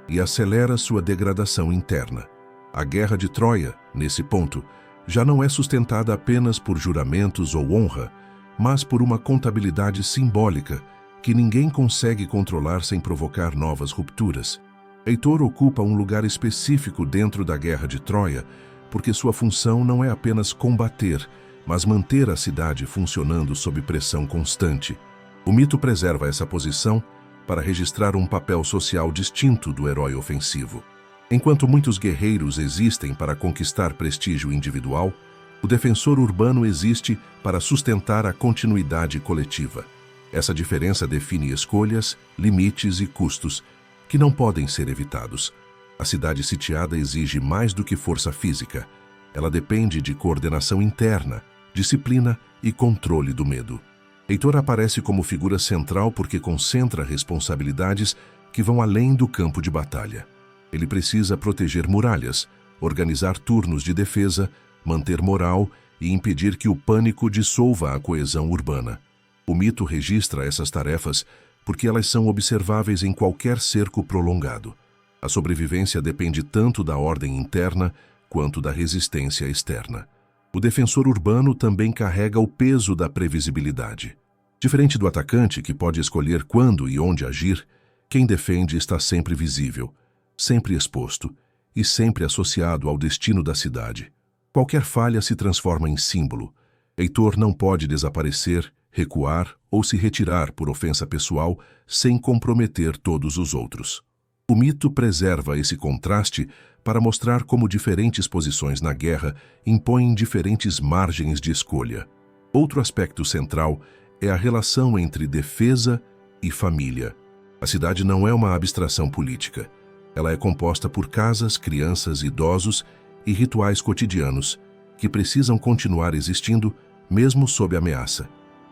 e acelera sua degradação interna. A Guerra de Troia, nesse ponto, já não é sustentada apenas por juramentos ou honra, mas por uma contabilidade simbólica que ninguém consegue controlar sem provocar novas rupturas. Heitor ocupa um lugar específico dentro da Guerra de Troia, porque sua função não é apenas combater, mas manter a cidade funcionando sob pressão constante. O mito preserva essa posição para registrar um papel social distinto do herói ofensivo. Enquanto muitos guerreiros existem para conquistar prestígio individual, o defensor urbano existe para sustentar a continuidade coletiva. Essa diferença define escolhas, limites e custos que não podem ser evitados. A cidade sitiada exige mais do que força física. Ela depende de coordenação interna, disciplina e controle do medo. Heitor aparece como figura central porque concentra responsabilidades que vão além do campo de batalha. Ele precisa proteger muralhas, organizar turnos de defesa, manter moral e impedir que o pânico dissolva a coesão urbana. O mito registra essas tarefas porque elas são observáveis em qualquer cerco prolongado. A sobrevivência depende tanto da ordem interna quanto da resistência externa. O defensor urbano também carrega o peso da previsibilidade. Diferente do atacante, que pode escolher quando e onde agir, quem defende está sempre visível, sempre exposto e sempre associado ao destino da cidade. Qualquer falha se transforma em símbolo. Heitor não pode desaparecer, recuar ou se retirar por ofensa pessoal sem comprometer todos os outros. O mito preserva esse contraste para mostrar como diferentes posições na guerra impõem diferentes margens de escolha. Outro aspecto central é a relação entre defesa e família. A cidade não é uma abstração política. Ela é composta por casas, crianças, idosos e rituais cotidianos que precisam continuar existindo mesmo sob ameaça.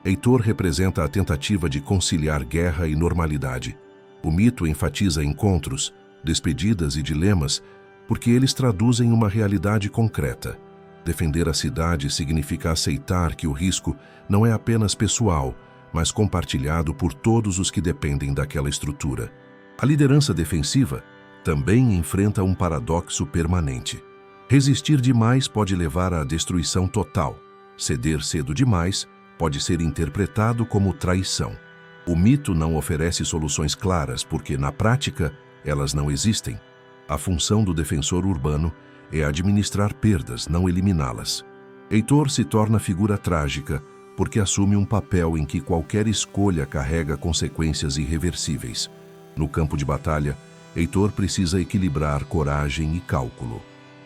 Heitor representa a tentativa de conciliar guerra e normalidade. O mito enfatiza encontros, despedidas e dilemas porque eles traduzem uma realidade concreta. Defender a cidade significa aceitar que o risco não é apenas pessoal, mas compartilhado por todos os que dependem daquela estrutura. A liderança defensiva também enfrenta um paradoxo permanente. Resistir demais pode levar à destruição total. Ceder cedo demais pode ser interpretado como traição. O mito não oferece soluções claras porque, na prática, elas não existem. A função do defensor urbano é administrar perdas, não eliminá-las. Heitor se torna figura trágica porque assume um papel em que qualquer escolha carrega consequências irreversíveis. No campo de batalha, Heitor precisa equilibrar coragem e cálculo.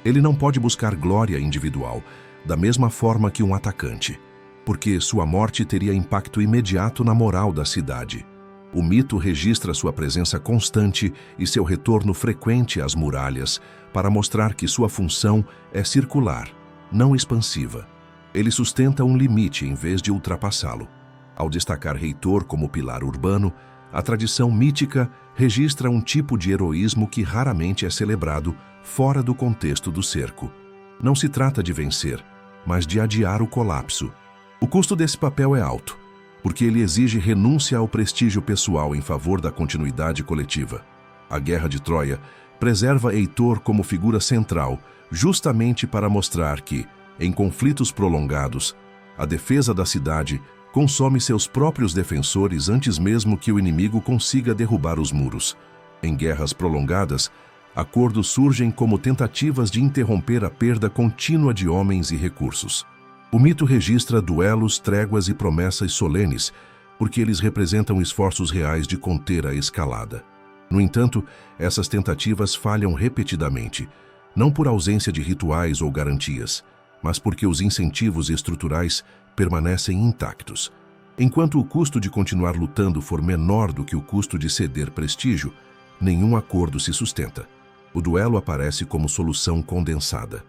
Ele não pode buscar glória individual, da mesma forma que um atacante, porque sua morte teria impacto imediato na moral da cidade. O mito registra sua presença constante e seu retorno frequente às muralhas para mostrar que sua função é circular, não expansiva. Ele sustenta um limite em vez de ultrapassá-lo. Ao destacar Heitor como pilar urbano, a tradição mítica registra um tipo de heroísmo que raramente é celebrado fora do contexto do cerco. Não se trata de vencer, mas de adiar o colapso. O custo desse papel é alto, porque ele exige renúncia ao prestígio pessoal em favor da continuidade coletiva. A Guerra de Troia preserva Heitor como figura central, justamente para mostrar que, em conflitos prolongados, a defesa da cidade consome seus próprios defensores antes mesmo que o inimigo consiga derrubar os muros. Em guerras prolongadas, acordos surgem como tentativas de interromper a perda contínua de homens e recursos. O mito registra duelos, tréguas e promessas solenes, porque eles representam esforços reais de conter a escalada. No entanto, essas tentativas falham repetidamente, não por ausência de rituais ou garantias, mas porque os incentivos estruturais permanecem intactos. Enquanto o custo de continuar lutando for menor do que o custo de ceder prestígio, nenhum acordo se sustenta. O duelo aparece como solução condensada.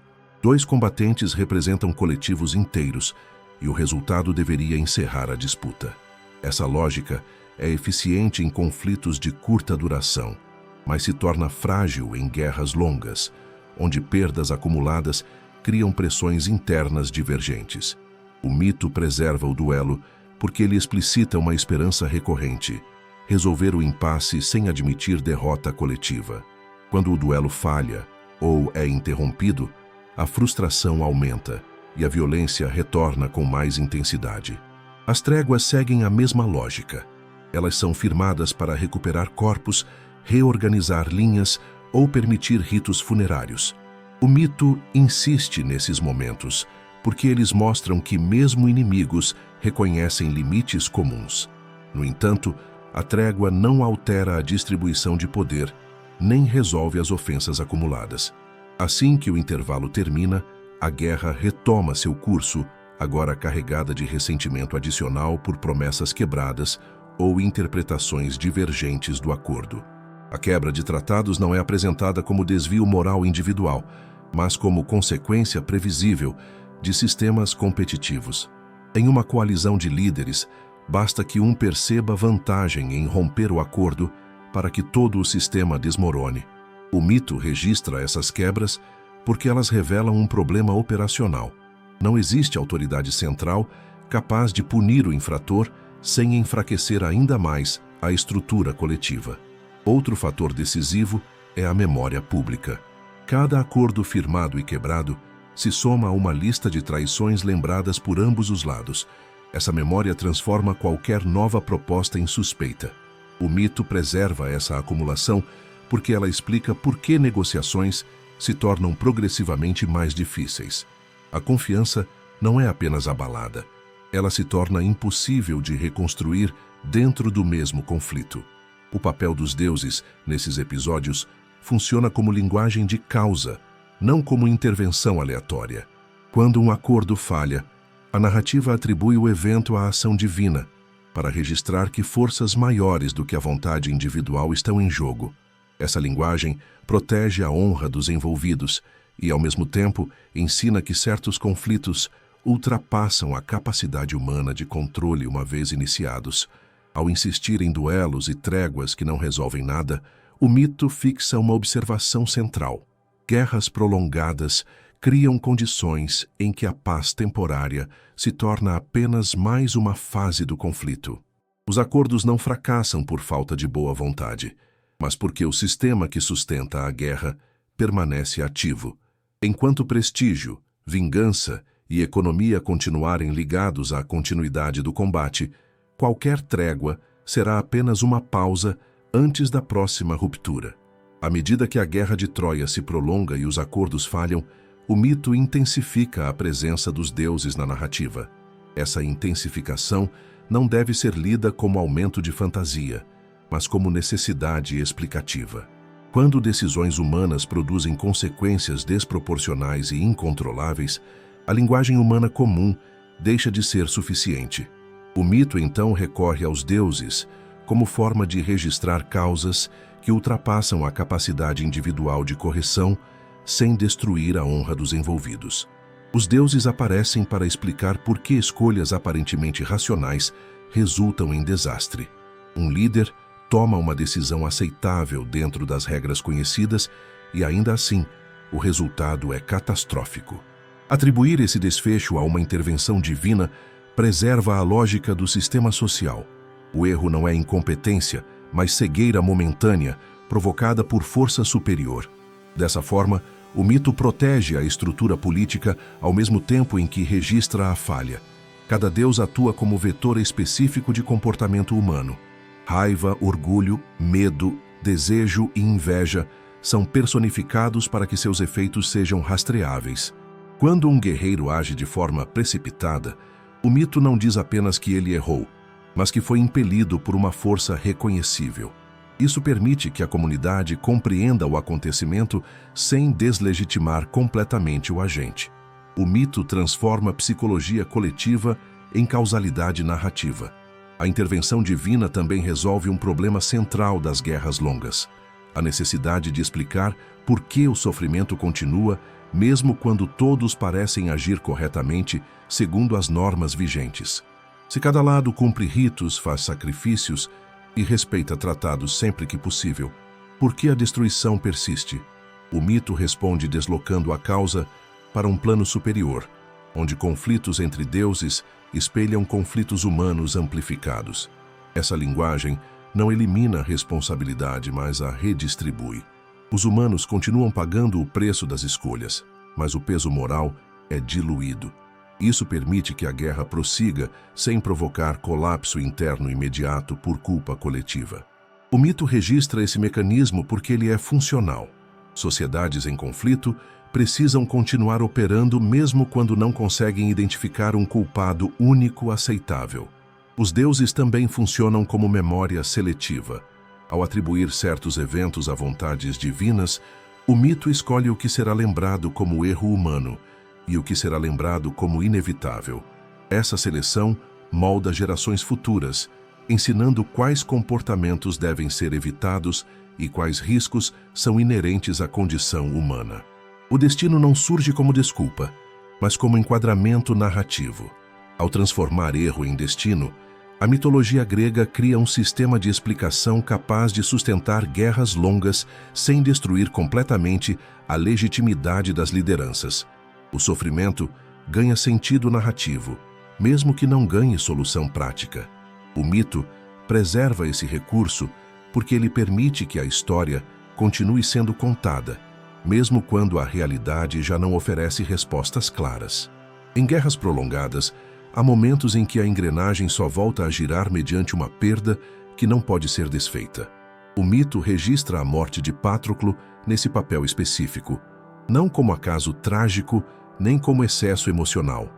Dois combatentes representam coletivos inteiros e o resultado deveria encerrar a disputa. Essa lógica é eficiente em conflitos de curta duração, mas se torna frágil em guerras longas, onde perdas acumuladas criam pressões internas divergentes. O mito preserva o duelo porque ele explicita uma esperança recorrente: resolver o impasse sem admitir derrota coletiva. Quando o duelo falha ou é interrompido, a frustração aumenta e a violência retorna com mais intensidade. As tréguas seguem a mesma lógica. Elas são firmadas para recuperar corpos, reorganizar linhas ou permitir ritos funerários. O mito insiste nesses momentos, porque eles mostram que mesmo inimigos reconhecem limites comuns. No entanto, A trégua não altera a distribuição de poder, nem resolve as ofensas acumuladas. Assim que o intervalo termina, a guerra retoma seu curso, agora carregada de ressentimento adicional por promessas quebradas ou interpretações divergentes do acordo. A quebra de tratados não é apresentada como desvio moral individual, mas como consequência previsível de sistemas competitivos. Em uma coalizão de líderes, basta que um perceba vantagem em romper o acordo para que todo o sistema desmorone. O mito registra essas quebras porque elas revelam um problema operacional. Não existe autoridade central capaz de punir o infrator sem enfraquecer ainda mais a estrutura coletiva. Outro fator decisivo é a memória pública. Cada acordo firmado e quebrado se soma a uma lista de traições lembradas por ambos os lados. Essa memória transforma qualquer nova proposta em suspeita. O mito preserva essa acumulação porque ela explica por que negociações se tornam progressivamente mais difíceis. A confiança não é apenas abalada, ela se torna impossível de reconstruir dentro do mesmo conflito. O papel dos deuses, nesses episódios, funciona como linguagem de causa, não como intervenção aleatória. Quando um acordo falha, a narrativa atribui o evento à ação divina, para registrar que forças maiores do que a vontade individual estão em jogo. Essa linguagem protege a honra dos envolvidos e, ao mesmo tempo, ensina que certos conflitos ultrapassam a capacidade humana de controle uma vez iniciados. Ao insistir em duelos e tréguas que não resolvem nada, o mito fixa uma observação central. Guerras prolongadas criam condições em que a paz temporária se torna apenas mais uma fase do conflito. Os acordos não fracassam por falta de boa vontade, mas porque o sistema que sustenta a guerra permanece ativo. Enquanto prestígio, vingança e economia continuarem ligados à continuidade do combate, qualquer trégua será apenas uma pausa antes da próxima ruptura. À medida que a guerra de Troia se prolonga e os acordos falham, o mito intensifica a presença dos deuses na narrativa. Essa intensificação não deve ser lida como aumento de fantasia, mas como necessidade explicativa. Quando decisões humanas produzem consequências desproporcionais e incontroláveis, a linguagem humana comum deixa de ser suficiente. O mito então recorre aos deuses como forma de registrar causas que ultrapassam a capacidade individual de correção sem destruir a honra dos envolvidos. Os deuses aparecem para explicar por que escolhas aparentemente racionais resultam em desastre. Um líder toma uma decisão aceitável dentro das regras conhecidas e, ainda assim, o resultado é catastrófico. Atribuir esse desfecho a uma intervenção divina preserva a lógica do sistema social. O erro não é incompetência, mas cegueira momentânea provocada por força superior. Dessa forma, o mito protege a estrutura política ao mesmo tempo em que registra a falha. Cada deus atua como vetor específico de comportamento humano. Raiva, orgulho, medo, desejo e inveja são personificados para que seus efeitos sejam rastreáveis. Quando um guerreiro age de forma precipitada, o mito não diz apenas que ele errou, mas que foi impelido por uma força reconhecível. Isso permite que a comunidade compreenda o acontecimento sem deslegitimar completamente o agente. O mito transforma a psicologia coletiva em causalidade narrativa. A intervenção divina também resolve um problema central das guerras longas: a necessidade de explicar por que o sofrimento continua, mesmo quando todos parecem agir corretamente segundo as normas vigentes. Se cada lado cumpre ritos, faz sacrifícios e respeita tratados sempre que possível, por que a destruição persiste? O mito responde deslocando a causa para um plano superior, onde conflitos entre deuses espelham conflitos humanos amplificados. Essa linguagem não elimina a responsabilidade, mas a redistribui. Os humanos continuam pagando o preço das escolhas, mas o peso moral é diluído. Isso permite que a guerra prossiga sem provocar colapso interno imediato por culpa coletiva. O mito registra esse mecanismo porque ele é funcional. Sociedades em conflito precisam continuar operando mesmo quando não conseguem identificar um culpado único aceitável. Os deuses também funcionam como memória seletiva. Ao atribuir certos eventos a vontades divinas, o mito escolhe o que será lembrado como erro humano e o que será lembrado como inevitável. Essa seleção molda gerações futuras, ensinando quais comportamentos devem ser evitados e quais riscos são inerentes à condição humana. O destino não surge como desculpa, mas como enquadramento narrativo. Ao transformar erro em destino, a mitologia grega cria um sistema de explicação capaz de sustentar guerras longas sem destruir completamente a legitimidade das lideranças. O sofrimento ganha sentido narrativo, mesmo que não ganhe solução prática. O mito preserva esse recurso porque ele permite que a história continue sendo contada, mesmo quando a realidade já não oferece respostas claras. Em guerras prolongadas, há momentos em que a engrenagem só volta a girar mediante uma perda que não pode ser desfeita. O mito registra a morte de Patroclo nesse papel específico, não como acaso trágico, nem como excesso emocional,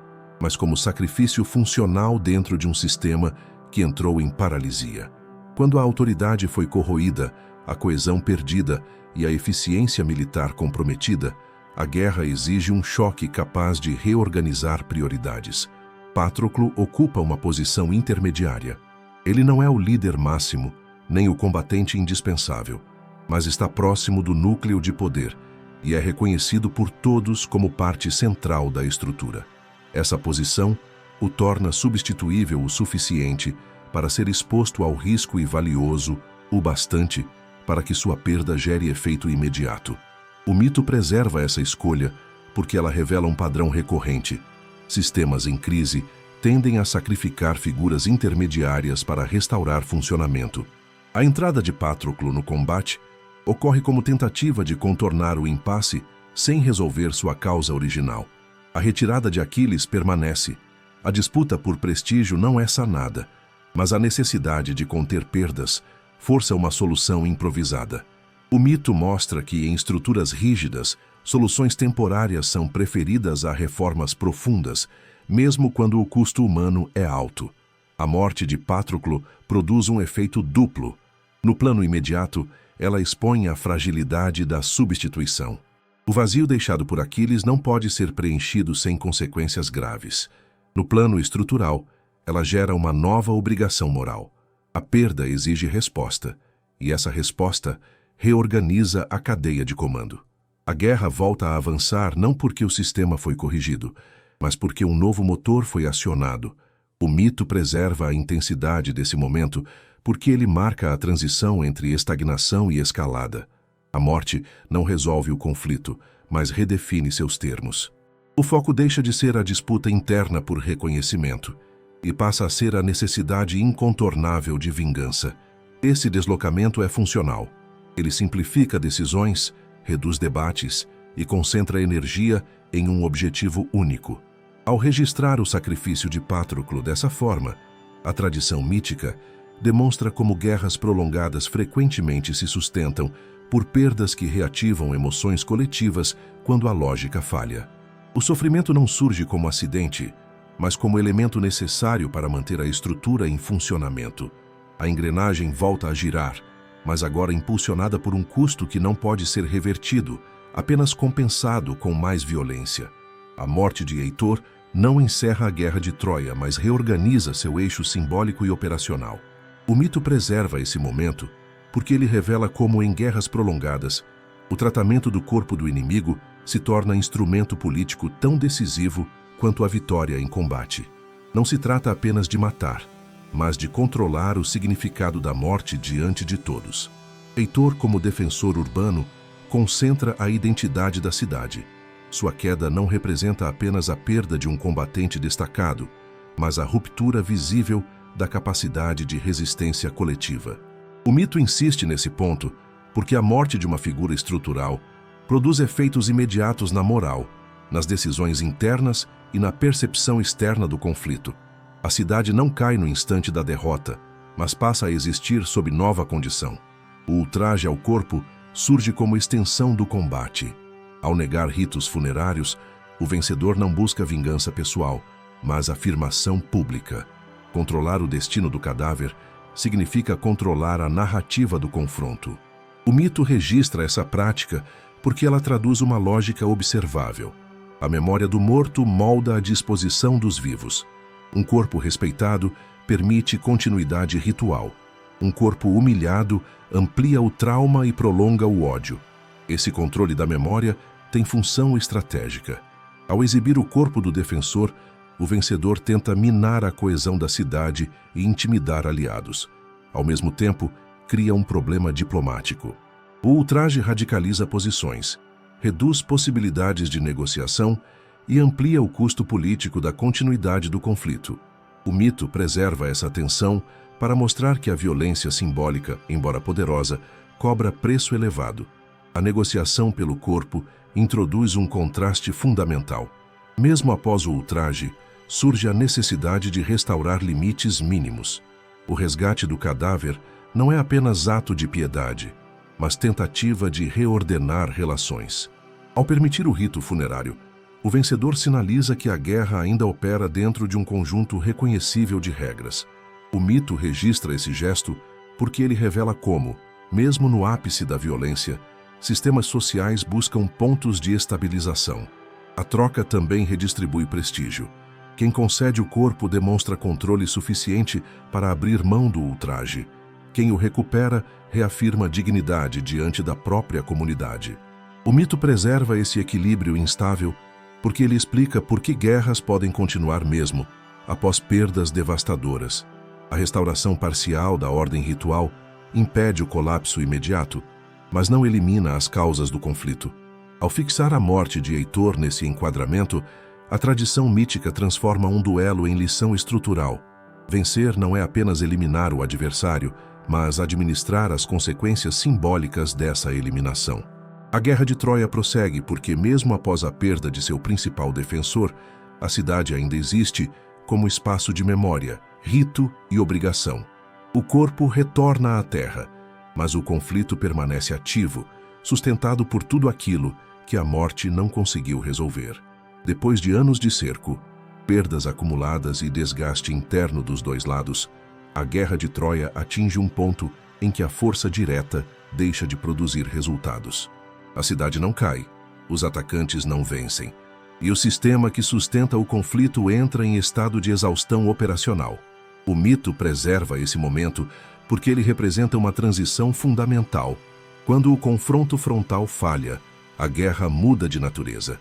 mas como sacrifício funcional dentro de um sistema que entrou em paralisia. Quando a autoridade foi corroída, a coesão perdida e a eficiência militar comprometida, a guerra exige um choque capaz de reorganizar prioridades. Patroclo ocupa uma posição intermediária. Ele não é o líder máximo, nem o combatente indispensável, mas está próximo do núcleo de poder e é reconhecido por todos como parte central da estrutura. Essa posição o torna substituível o suficiente para ser exposto ao risco e valioso o bastante para que sua perda gere efeito imediato. O mito preserva essa escolha porque ela revela um padrão recorrente. Sistemas em crise tendem a sacrificar figuras intermediárias para restaurar funcionamento. A entrada de Patroclo no combate ocorre como tentativa de contornar o impasse sem resolver sua causa original. A retirada de Aquiles permanece. A disputa por prestígio não é sanada, mas a necessidade de conter perdas força uma solução improvisada. O mito mostra que, em estruturas rígidas, soluções temporárias são preferidas a reformas profundas, mesmo quando o custo humano é alto. A morte de Patroclo produz um efeito duplo. No plano imediato, ela expõe a fragilidade da substituição. O vazio deixado por Aquiles não pode ser preenchido sem consequências graves. No plano estrutural, ela gera uma nova obrigação moral. A perda exige resposta, e essa resposta reorganiza a cadeia de comando. A guerra volta a avançar não porque o sistema foi corrigido, mas porque um novo motor foi acionado. O mito preserva a intensidade desse momento porque ele marca a transição entre estagnação e escalada. A morte não resolve o conflito, mas redefine seus termos. O foco deixa de ser a disputa interna por reconhecimento e passa a ser a necessidade incontornável de vingança. Esse deslocamento é funcional. Ele simplifica decisões, reduz debates e concentra energia em um objetivo único. Ao registrar o sacrifício de Patroclo dessa forma, a tradição mítica demonstra como guerras prolongadas frequentemente se sustentam por perdas que reativam emoções coletivas quando a lógica falha. O sofrimento não surge como acidente, mas como elemento necessário para manter a estrutura em funcionamento. A engrenagem volta a girar, mas agora impulsionada por um custo que não pode ser revertido, apenas compensado com mais violência. A morte de Heitor não encerra a guerra de Troia, mas reorganiza seu eixo simbólico e operacional. O mito preserva esse momento porque ele revela como, em guerras prolongadas, o tratamento do corpo do inimigo se torna instrumento político tão decisivo quanto a vitória em combate. Não se trata apenas de matar, mas de controlar o significado da morte diante de todos. Heitor, como defensor urbano, concentra a identidade da cidade. Sua queda não representa apenas a perda de um combatente destacado, mas a ruptura visível da capacidade de resistência coletiva. O mito insiste nesse ponto porque a morte de uma figura estrutural produz efeitos imediatos na moral, nas decisões internas e na percepção externa do conflito. A cidade não cai no instante da derrota, mas passa a existir sob nova condição. O ultraje ao corpo surge como extensão do combate. Ao negar ritos funerários, o vencedor não busca vingança pessoal, mas afirmação pública. Controlar o destino do cadáver significa controlar a narrativa do confronto. O mito registra essa prática porque ela traduz uma lógica observável. A memória do morto molda a disposição dos vivos. Um corpo respeitado permite continuidade ritual. Um corpo humilhado amplia o trauma e prolonga o ódio. Esse controle da memória tem função estratégica. Ao exibir o corpo do defensor, o vencedor tenta minar a coesão da cidade e intimidar aliados. Ao mesmo tempo, cria um problema diplomático. O ultraje radicaliza posições, reduz possibilidades de negociação e amplia o custo político da continuidade do conflito. O mito preserva essa tensão para mostrar que a violência simbólica, embora poderosa, cobra preço elevado. A negociação pelo corpo introduz um contraste fundamental. Mesmo após o ultraje, surge a necessidade de restaurar limites mínimos. O resgate do cadáver não é apenas ato de piedade, mas tentativa de reordenar relações. Ao permitir o rito funerário, o vencedor sinaliza que a guerra ainda opera dentro de um conjunto reconhecível de regras. O mito registra esse gesto porque ele revela como, mesmo no ápice da violência, sistemas sociais buscam pontos de estabilização. A troca também redistribui prestígio. Quem concede o corpo demonstra controle suficiente para abrir mão do ultraje. Quem o recupera reafirma dignidade diante da própria comunidade. O mito preserva esse equilíbrio instável porque ele explica por que guerras podem continuar mesmo após perdas devastadoras. A restauração parcial da ordem ritual impede o colapso imediato, mas não elimina as causas do conflito. Ao fixar a morte de Heitor nesse enquadramento, a tradição mítica transforma um duelo em lição estrutural. Vencer não é apenas eliminar o adversário, mas administrar as consequências simbólicas dessa eliminação. A Guerra de Troia prossegue porque, mesmo após a perda de seu principal defensor, a cidade ainda existe como espaço de memória, rito e obrigação. O corpo retorna à terra, mas o conflito permanece ativo, sustentado por tudo aquilo que a morte não conseguiu resolver. Depois de anos de cerco, perdas acumuladas e desgaste interno dos dois lados, a Guerra de Troia atinge um ponto em que a força direta deixa de produzir resultados. A cidade não cai, os atacantes não vencem, e o sistema que sustenta o conflito entra em estado de exaustão operacional. O mito preserva esse momento porque ele representa uma transição fundamental. Quando o confronto frontal falha, a guerra muda de natureza.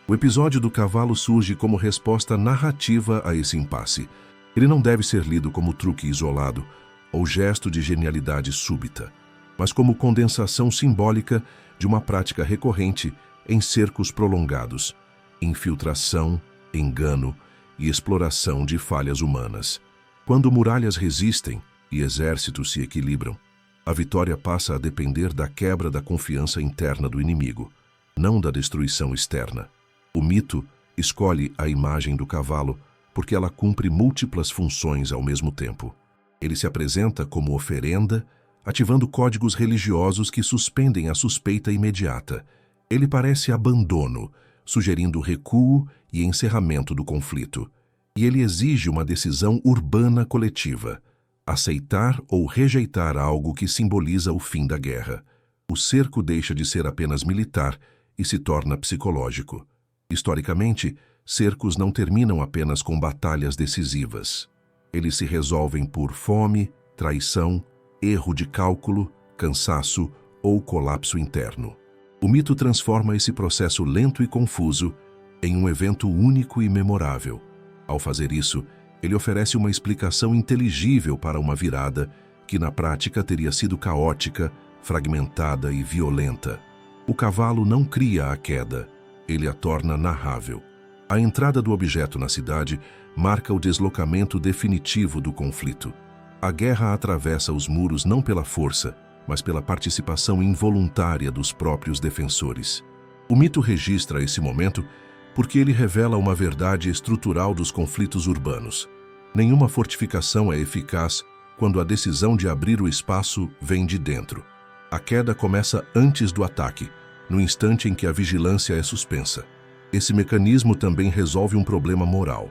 O episódio do cavalo surge como resposta narrativa a esse impasse. Ele não deve ser lido como truque isolado ou gesto de genialidade súbita, mas como condensação simbólica de uma prática recorrente em cercos prolongados, infiltração, engano e exploração de falhas humanas. Quando muralhas resistem e exércitos se equilibram, a vitória passa a depender da quebra da confiança interna do inimigo, não da destruição externa. O mito escolhe a imagem do cavalo porque ela cumpre múltiplas funções ao mesmo tempo. Ele se apresenta como oferenda, ativando códigos religiosos que suspendem a suspeita imediata. Ele parece abandono, sugerindo recuo e encerramento do conflito. E ele exige uma decisão urbana coletiva, aceitar ou rejeitar algo que simboliza o fim da guerra. O cerco deixa de ser apenas militar e se torna psicológico. Historicamente, cercos não terminam apenas com batalhas decisivas. Eles se resolvem por fome, traição, erro de cálculo, cansaço ou colapso interno. O mito transforma esse processo lento e confuso em um evento único e memorável. Ao fazer isso, ele oferece uma explicação inteligível para uma virada que na prática teria sido caótica, fragmentada e violenta. O cavalo não cria a queda, ele a torna narrável. A entrada do objeto na cidade marca o deslocamento definitivo do conflito. A guerra atravessa os muros não pela força, mas pela participação involuntária dos próprios defensores. O mito registra esse momento porque ele revela uma verdade estrutural dos conflitos urbanos. Nenhuma fortificação é eficaz quando a decisão de abrir o espaço vem de dentro. A queda começa antes do ataque, no instante em que a vigilância é suspensa. Esse mecanismo também resolve um problema moral.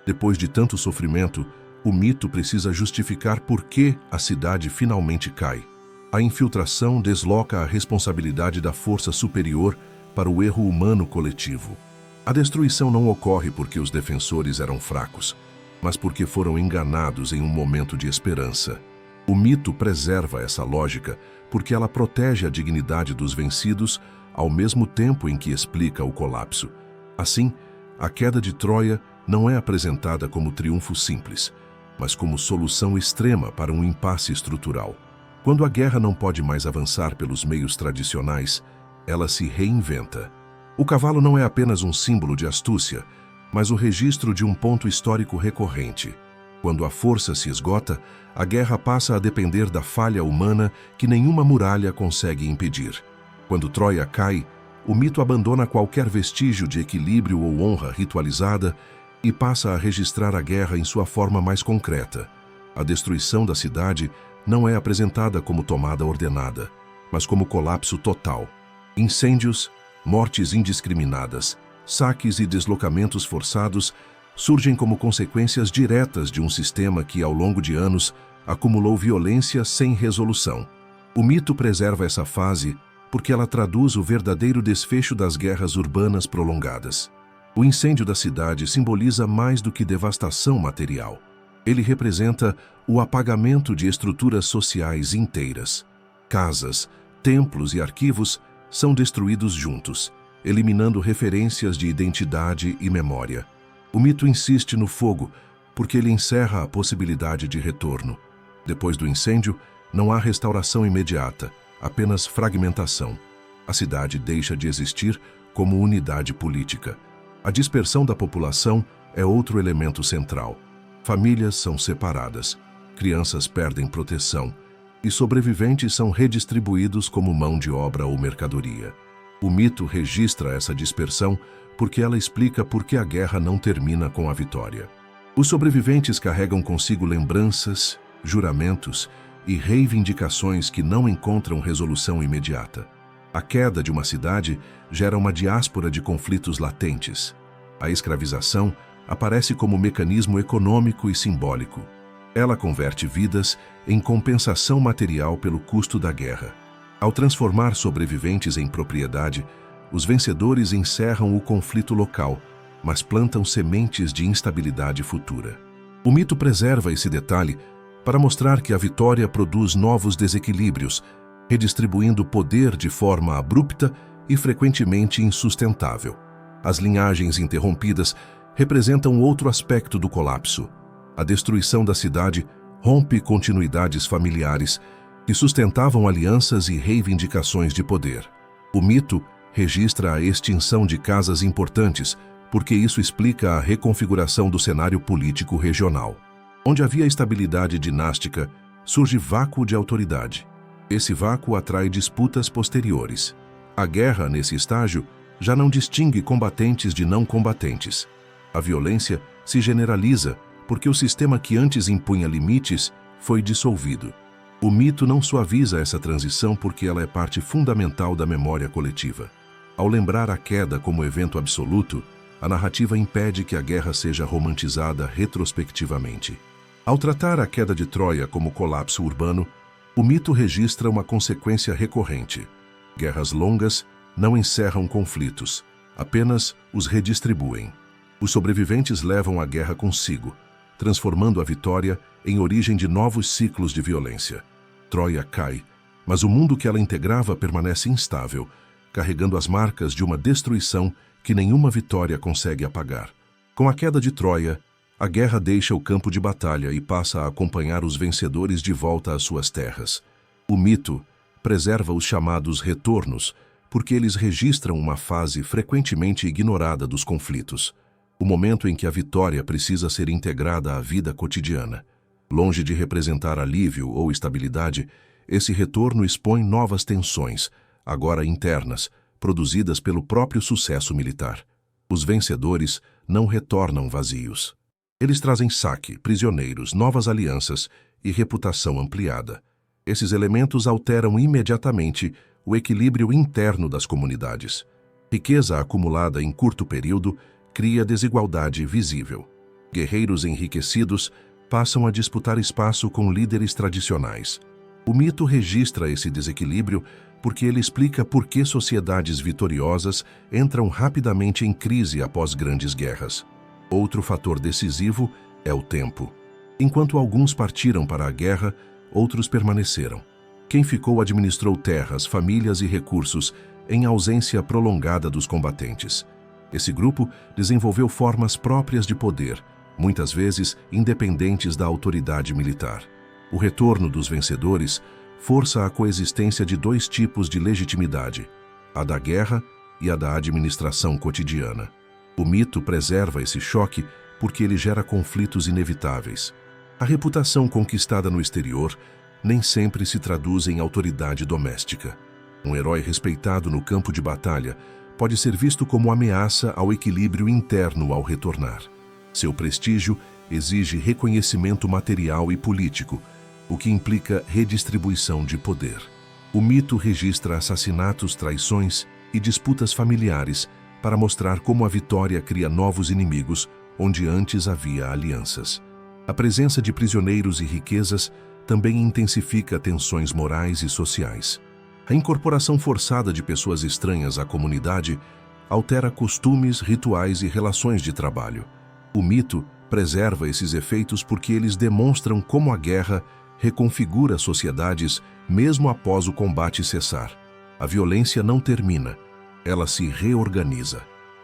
Depois de tanto sofrimento, O mito precisa justificar por que a cidade finalmente cai. A infiltração desloca a responsabilidade da força superior para o erro humano coletivo. A destruição não ocorre porque os defensores eram fracos, mas porque foram enganados em um momento de esperança. O mito preserva essa lógica porque ela protege a dignidade dos vencidos ao mesmo tempo em que explica o colapso. Assim, a queda de Troia não é apresentada como triunfo simples, mas como solução extrema para um impasse estrutural. Quando a guerra não pode mais avançar pelos meios tradicionais, ela se reinventa. O cavalo não é apenas um símbolo de astúcia, mas o registro de um ponto histórico recorrente. Quando a força se esgota, a guerra passa a depender da falha humana que nenhuma muralha consegue impedir. Quando Troia cai, o mito abandona qualquer vestígio de equilíbrio ou honra ritualizada e passa a registrar a guerra em sua forma mais concreta. A destruição da cidade não é apresentada como tomada ordenada, mas como colapso total. Incêndios, mortes indiscriminadas, saques e deslocamentos forçados surgem como consequências diretas de um sistema que, ao longo de anos, acumulou violência sem resolução. O mito preserva essa fase porque ela traduz o verdadeiro desfecho das guerras urbanas prolongadas. O incêndio da cidade simboliza mais do que devastação material. Ele representa o apagamento de estruturas sociais inteiras. Casas, templos e arquivos são destruídos juntos, eliminando referências de identidade e memória. O mito insiste no fogo, porque ele encerra a possibilidade de retorno. Depois do incêndio, não há restauração imediata, apenas fragmentação. A cidade deixa de existir como unidade política. A dispersão da população é outro elemento central. Famílias são separadas, crianças perdem proteção, e sobreviventes são redistribuídos como mão de obra ou mercadoria. O mito registra essa dispersão porque ela explica por que a guerra não termina com a vitória. Os sobreviventes carregam consigo lembranças, juramentos e reivindicações que não encontram resolução imediata. A queda de uma cidade gera uma diáspora de conflitos latentes. A escravização aparece como mecanismo econômico e simbólico. Ela converte vidas em compensação material pelo custo da guerra. Ao transformar sobreviventes em propriedade, os vencedores encerram o conflito local, mas plantam sementes de instabilidade futura. O mito preserva esse detalhe para mostrar que a vitória produz novos desequilíbrios, redistribuindo poder de forma abrupta e frequentemente insustentável. As linhagens interrompidas representam outro aspecto do colapso. A destruição da cidade rompe continuidades familiares que sustentavam alianças e reivindicações de poder. O mito registra a extinção de casas importantes, porque isso explica a reconfiguração do cenário político regional. Onde havia estabilidade dinástica, surge vácuo de autoridade. Esse vácuo atrai disputas posteriores. A guerra, nesse estágio, já não distingue combatentes de não combatentes. A violência se generaliza porque o sistema que antes impunha limites foi dissolvido. O mito não suaviza essa transição porque ela é parte fundamental da memória coletiva. Ao lembrar a queda como evento absoluto, a narrativa impede que a guerra seja romantizada retrospectivamente. Ao tratar a queda de Troia como colapso urbano, o mito registra uma consequência recorrente. Guerras longas não encerram conflitos, apenas os redistribuem. Os sobreviventes levam a guerra consigo, transformando a vitória em origem de novos ciclos de violência. Troia cai, mas o mundo que ela integrava permanece instável, carregando as marcas de uma destruição que nenhuma vitória consegue apagar. Com a queda de Troia, a guerra deixa o campo de batalha e passa a acompanhar os vencedores de volta às suas terras. O mito preserva os chamados retornos, porque eles registram uma fase frequentemente ignorada dos conflitos. O momento em que a vitória precisa ser integrada à vida cotidiana. Longe de representar alívio ou estabilidade, esse retorno expõe novas tensões, agora internas, produzidas pelo próprio sucesso militar. Os vencedores não retornam vazios. Eles trazem saque, prisioneiros, novas alianças e reputação ampliada. Esses elementos alteram imediatamente o equilíbrio interno das comunidades. Riqueza acumulada em curto período cria desigualdade visível. Guerreiros enriquecidos passam a disputar espaço com líderes tradicionais. O mito registra esse desequilíbrio porque ele explica por que sociedades vitoriosas entram rapidamente em crise após grandes guerras. Outro fator decisivo é o tempo. Enquanto alguns partiram para a guerra, outros permaneceram. Quem ficou administrou terras, famílias e recursos em ausência prolongada dos combatentes. Esse grupo desenvolveu formas próprias de poder, muitas vezes independentes da autoridade militar. O retorno dos vencedores força a coexistência de dois tipos de legitimidade, a da guerra e a da administração cotidiana. O mito preserva esse choque porque ele gera conflitos inevitáveis. A reputação conquistada no exterior nem sempre se traduz em autoridade doméstica. Um herói respeitado no campo de batalha pode ser visto como ameaça ao equilíbrio interno ao retornar. Seu prestígio exige reconhecimento material e político, o que implica redistribuição de poder. O mito registra assassinatos, traições e disputas familiares para mostrar como a vitória cria novos inimigos onde antes havia alianças. A presença de prisioneiros e riquezas também intensifica tensões morais e sociais. A incorporação forçada de pessoas estranhas à comunidade altera costumes, rituais e relações de trabalho. O mito preserva esses efeitos porque eles demonstram como a guerra reconfigura sociedades mesmo após o combate cessar. A violência não termina, ela se reorganiza.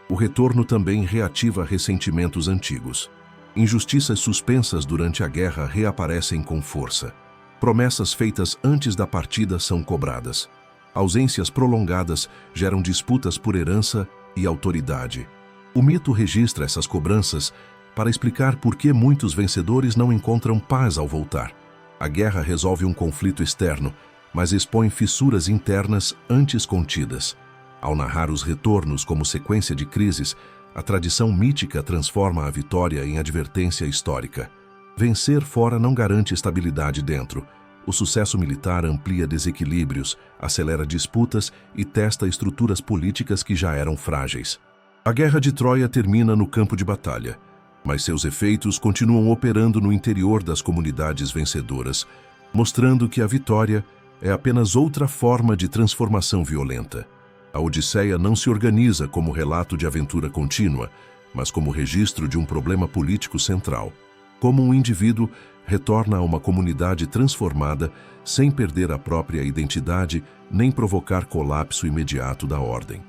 O retorno também reativa ressentimentos antigos. Injustiças suspensas durante a guerra reaparecem com força. Promessas feitas antes da partida são cobradas. Ausências prolongadas geram disputas por herança e autoridade. O mito registra essas cobranças para explicar por que muitos vencedores não encontram paz ao voltar. A guerra resolve um conflito externo, mas expõe fissuras internas antes contidas. Ao narrar os retornos como sequência de crises, a tradição mítica transforma a vitória em advertência histórica. Vencer fora não garante estabilidade dentro. O sucesso militar amplia desequilíbrios, acelera disputas e testa estruturas políticas que já eram frágeis. A Guerra de Troia termina no campo de batalha, mas seus efeitos continuam operando no interior das comunidades vencedoras, mostrando que a vitória é apenas outra forma de transformação violenta. A Odisseia não se organiza como relato de aventura contínua, mas como registro de um problema político central. Como um indivíduo retorna a uma comunidade transformada sem perder a própria identidade nem provocar colapso imediato da ordem.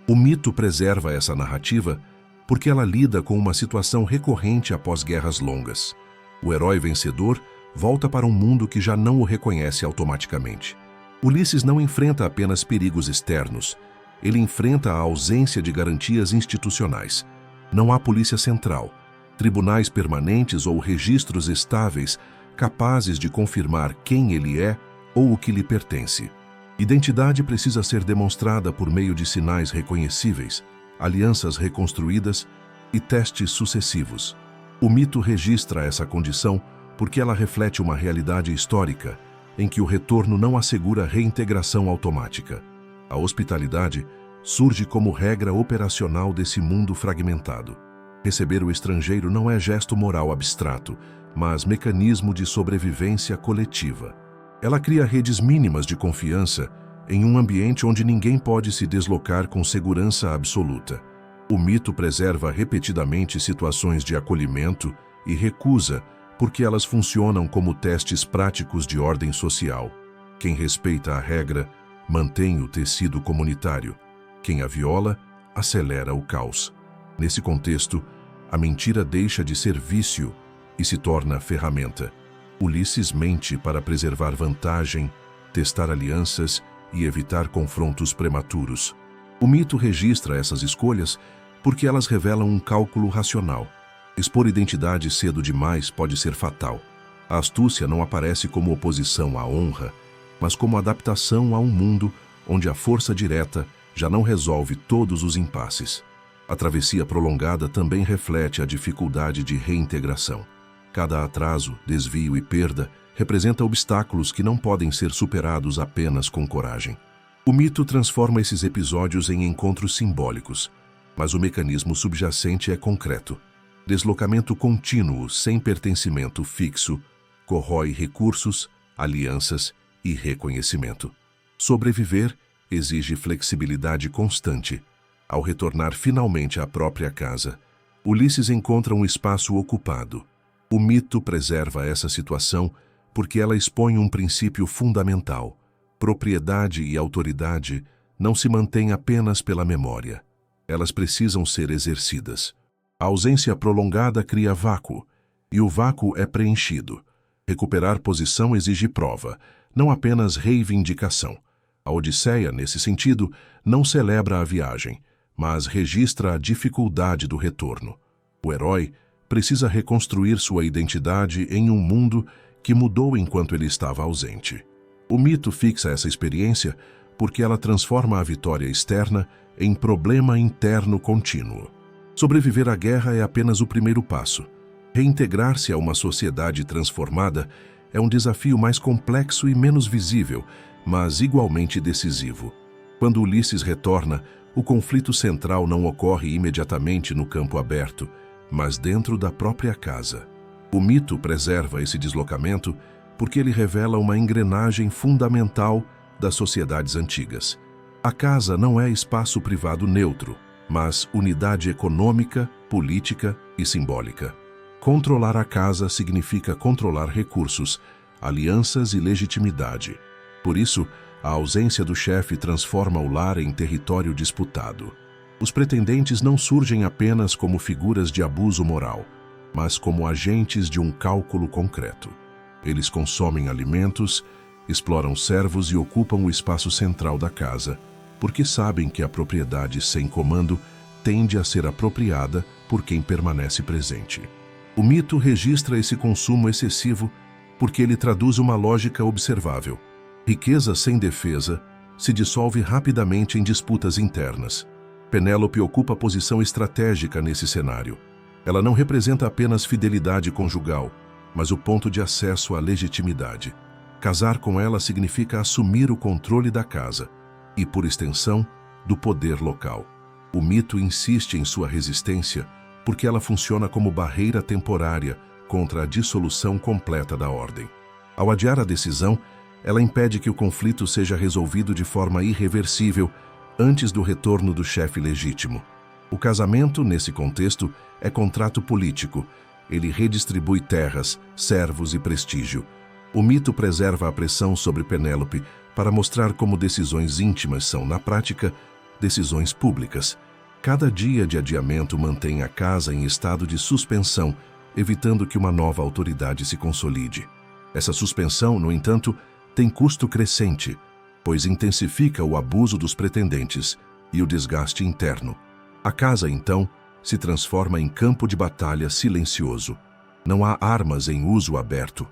O mito preserva essa narrativa porque ela lida com uma situação recorrente após guerras longas. O herói vencedor volta para um mundo que já não o reconhece automaticamente. Ulisses não enfrenta apenas perigos externos, ele enfrenta a ausência de garantias institucionais. Não há polícia central, tribunais permanentes ou registros estáveis capazes de confirmar quem ele é ou o que lhe pertence. Identidade precisa ser demonstrada por meio de sinais reconhecíveis, alianças reconstruídas e testes sucessivos. O mito registra essa condição porque ela reflete uma realidade histórica em que o retorno não assegura reintegração automática. A hospitalidade surge como regra operacional desse mundo fragmentado. Receber o estrangeiro não é gesto moral abstrato, mas mecanismo de sobrevivência coletiva. Ela cria redes mínimas de confiança em um ambiente onde ninguém pode se deslocar com segurança absoluta. O mito preserva repetidamente situações de acolhimento e recusa porque elas funcionam como testes práticos de ordem social. Quem respeita a regra mantém o tecido comunitário. Quem a viola acelera o caos. Nesse contexto, a mentira deixa de ser vício e se torna ferramenta. Ulisses mente para preservar vantagem, testar alianças e evitar confrontos prematuros. O mito registra essas escolhas porque elas revelam um cálculo racional. Expor identidade cedo demais pode ser fatal. A astúcia não aparece como oposição à honra, mas como adaptação a um mundo onde a força direta já não resolve todos os impasses. A travessia prolongada também reflete a dificuldade de reintegração. Cada atraso, desvio e perda representa obstáculos que não podem ser superados apenas com coragem. O mito transforma esses episódios em encontros simbólicos, mas o mecanismo subjacente é concreto. Deslocamento contínuo sem pertencimento fixo corrói recursos, alianças e reconhecimento. Sobreviver exige flexibilidade constante. Ao retornar finalmente à própria casa, Ulisses encontra um espaço ocupado. O mito preserva essa situação porque ela expõe um princípio fundamental. Propriedade e autoridade não se mantêm apenas pela memória. Elas precisam ser exercidas. A ausência prolongada cria vácuo, e o vácuo é preenchido. Recuperar posição exige prova, não apenas reivindicação. A Odisseia, nesse sentido, não celebra a viagem, mas registra a dificuldade do retorno. O herói precisa reconstruir sua identidade em um mundo que mudou enquanto ele estava ausente. O mito fixa essa experiência porque ela transforma a vitória externa em problema interno contínuo. Sobreviver à guerra é apenas o primeiro passo. Reintegrar-se a uma sociedade transformada é um desafio mais complexo e menos visível, mas igualmente decisivo. Quando Ulisses retorna, o conflito central não ocorre imediatamente no campo aberto, mas dentro da própria casa. O mito preserva esse deslocamento porque ele revela uma engrenagem fundamental das sociedades antigas. A casa não é espaço privado neutro, mas unidade econômica, política e simbólica. Controlar a casa significa controlar recursos, alianças e legitimidade. Por isso, a ausência do chefe transforma o lar em território disputado. Os pretendentes não surgem apenas como figuras de abuso moral, mas como agentes de um cálculo concreto. Eles consomem alimentos, exploram servos e ocupam o espaço central da casa, porque sabem que a propriedade sem comando tende a ser apropriada por quem permanece presente. O mito registra esse consumo excessivo porque ele traduz uma lógica observável. Riqueza sem defesa se dissolve rapidamente em disputas internas. Penélope ocupa posição estratégica nesse cenário. Ela não representa apenas fidelidade conjugal, mas o ponto de acesso à legitimidade. Casar com ela significa assumir o controle da casa e, por extensão, do poder local. O mito insiste em sua resistência porque ela funciona como barreira temporária contra a dissolução completa da ordem. Ao adiar a decisão, ela impede que o conflito seja resolvido de forma irreversível antes do retorno do chefe legítimo. O casamento, nesse contexto, é contrato político. Ele redistribui terras, servos e prestígio. O mito preserva a pressão sobre Penélope para mostrar como decisões íntimas são, na prática, decisões públicas. Cada dia de adiamento mantém a casa em estado de suspensão, evitando que uma nova autoridade se consolide. Essa suspensão, no entanto, tem custo crescente, pois intensifica o abuso dos pretendentes e o desgaste interno. A casa, então, se transforma em campo de batalha silencioso. Não há armas em uso aberto,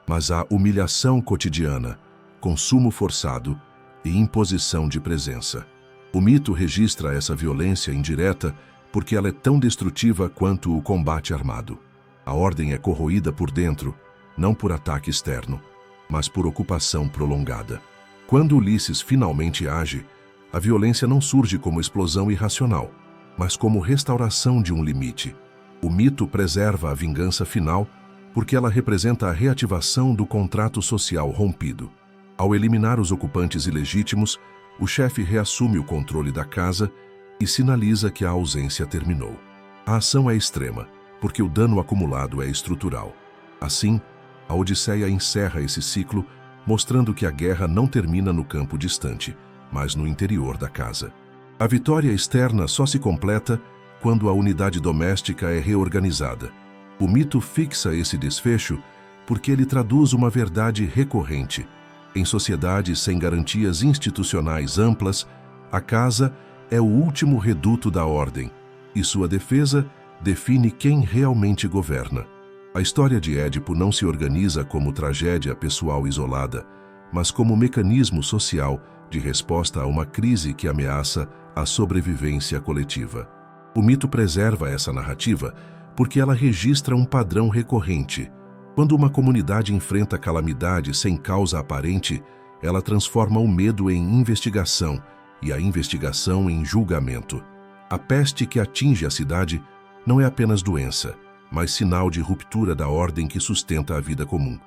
mas há humilhação cotidiana, consumo forçado e imposição de presença. O mito registra essa violência indireta porque ela é tão destrutiva quanto o combate armado. A ordem é corroída por dentro, não por ataque externo, mas por ocupação prolongada. Quando Ulisses finalmente age, a violência não surge como explosão irracional, mas como restauração de um limite. O mito preserva a vingança final porque ela representa a reativação do contrato social rompido. Ao eliminar os ocupantes ilegítimos, o chefe reassume o controle da casa e sinaliza que a ausência terminou. A ação é extrema, porque o dano acumulado é estrutural. Assim, a Odisseia encerra esse ciclo, mostrando que a guerra não termina no campo distante, mas no interior da casa. A vitória externa só se completa quando a unidade doméstica é reorganizada. O mito fixa esse desfecho porque ele traduz uma verdade recorrente. Em sociedades sem garantias institucionais amplas, a casa é o último reduto da ordem, e sua defesa define quem realmente governa. A história de Édipo não se organiza como tragédia pessoal isolada, mas como mecanismo social de resposta a uma crise que ameaça a sobrevivência coletiva. O mito preserva essa narrativa porque ela registra um padrão recorrente. Quando uma comunidade enfrenta calamidade sem causa aparente, ela transforma o medo em investigação e a investigação em julgamento. A peste que atinge a cidade não é apenas doença, mas sinal de ruptura da ordem que sustenta a vida comum.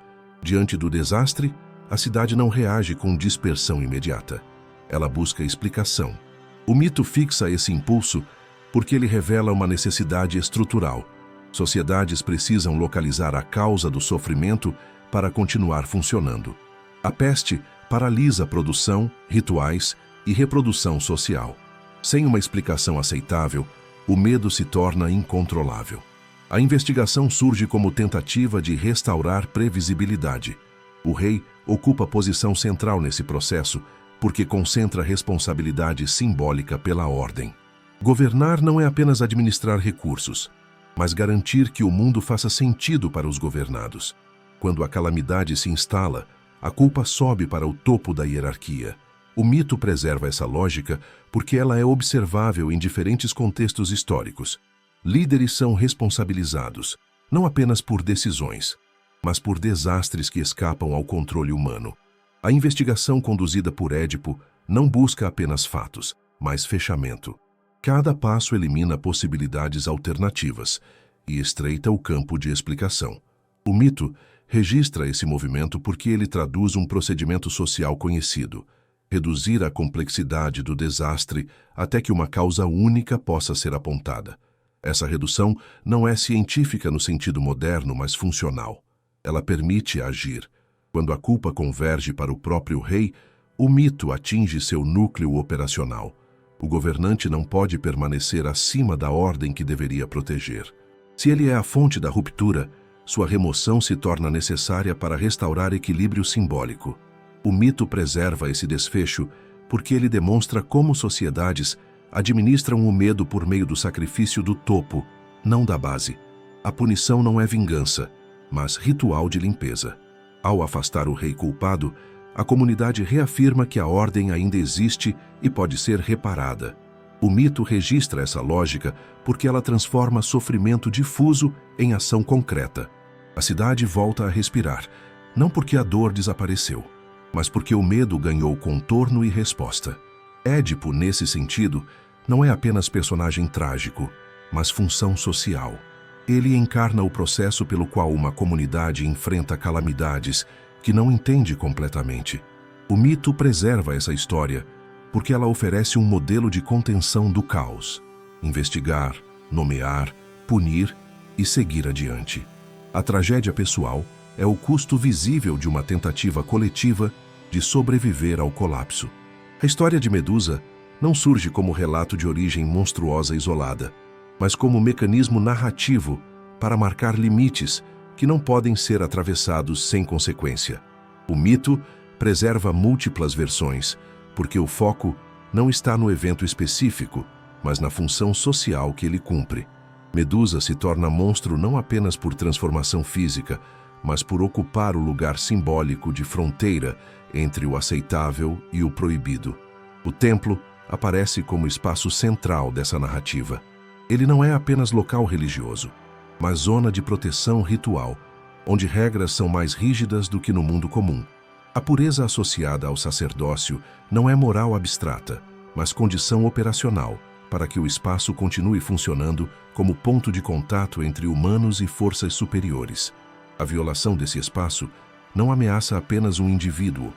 Diante do desastre, a cidade não reage com dispersão imediata. Ela busca explicação. O mito fixa esse impulso porque ele revela uma necessidade estrutural. Sociedades precisam localizar a causa do sofrimento para continuar funcionando. A peste paralisa a produção, rituais e reprodução social. Sem uma explicação aceitável, o medo se torna incontrolável. A investigação surge como tentativa de restaurar previsibilidade. O rei ocupa posição central nesse processo porque concentra responsabilidade simbólica pela ordem. Governar não é apenas administrar recursos, mas garantir que o mundo faça sentido para os governados. Quando a calamidade se instala, a culpa sobe para o topo da hierarquia. O mito preserva essa lógica porque ela é observável em diferentes contextos históricos. Líderes são responsabilizados, não apenas por decisões, mas por desastres que escapam ao controle humano. A investigação conduzida por Édipo não busca apenas fatos, mas fechamento. Cada passo elimina possibilidades alternativas e estreita o campo de explicação. O mito registra esse movimento porque ele traduz um procedimento social conhecido: reduzir a complexidade do desastre até que uma causa única possa ser apontada. Essa redução não é científica no sentido moderno, mas funcional. Ela permite agir. Quando a culpa converge para o próprio rei, o mito atinge seu núcleo operacional. O governante não pode permanecer acima da ordem que deveria proteger. Se ele é a fonte da ruptura, sua remoção se torna necessária para restaurar equilíbrio simbólico. O mito preserva esse desfecho porque ele demonstra como sociedades administram o medo por meio do sacrifício do topo, não da base. A punição não é vingança, mas ritual de limpeza. Ao afastar o rei culpado, a comunidade reafirma que a ordem ainda existe e pode ser reparada. O mito registra essa lógica porque ela transforma sofrimento difuso em ação concreta. A cidade volta a respirar, não porque a dor desapareceu, mas porque o medo ganhou contorno e resposta. Édipo, nesse sentido, não é apenas personagem trágico, mas função social. Ele encarna o processo pelo qual uma comunidade enfrenta calamidades que não entende completamente. O mito preserva essa história porque ela oferece um modelo de contenção do caos: investigar, nomear, punir e seguir adiante. A tragédia pessoal é o custo visível de uma tentativa coletiva de sobreviver ao colapso. A história de Medusa não surge como relato de origem monstruosa isolada, mas como mecanismo narrativo para marcar limites que não podem ser atravessados sem consequência. O mito preserva múltiplas versões, porque o foco não está no evento específico, mas na função social que ele cumpre. Medusa se torna monstro não apenas por transformação física, mas por ocupar o lugar simbólico de fronteira entre o aceitável e o proibido. O templo aparece como espaço central dessa narrativa. Ele não é apenas local religioso, mas zona de proteção ritual, onde regras são mais rígidas do que no mundo comum. A pureza associada ao sacerdócio não é moral abstrata, mas condição operacional para que o espaço continue funcionando como ponto de contato entre humanos e forças superiores. A violação desse espaço não ameaça apenas um indivíduo,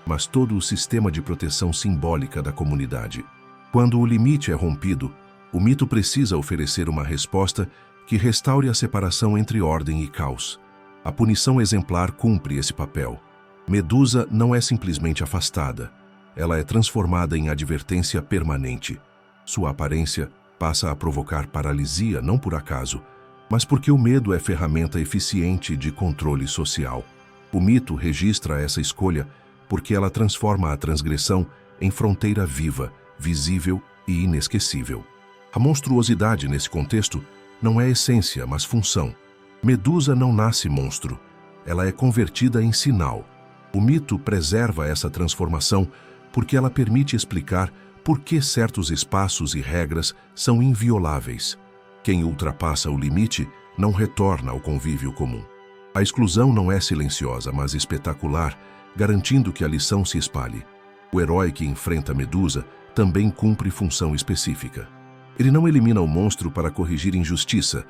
mas todo o sistema de proteção simbólica da comunidade. Quando o limite é rompido, o mito precisa oferecer uma resposta que restaure a separação entre ordem e caos. A punição exemplar cumpre esse papel. Medusa não é simplesmente afastada, ela é transformada em advertência permanente. Sua aparência passa a provocar paralisia não por acaso, mas porque o medo é ferramenta eficiente de controle social. O mito registra essa escolha porque ela transforma a transgressão em fronteira viva, visível e inesquecível. A monstruosidade nesse contexto não é essência, mas função. Medusa não nasce monstro, ela é convertida em sinal. O mito preserva essa transformação porque ela permite explicar por que certos espaços e regras são invioláveis. Quem ultrapassa o limite não retorna ao convívio comum. A exclusão não é silenciosa, mas espetacular, garantindo que a lição se espalhe. O herói que enfrenta Medusa também cumpre função específica. Ele não elimina o monstro para corrigir injustiça,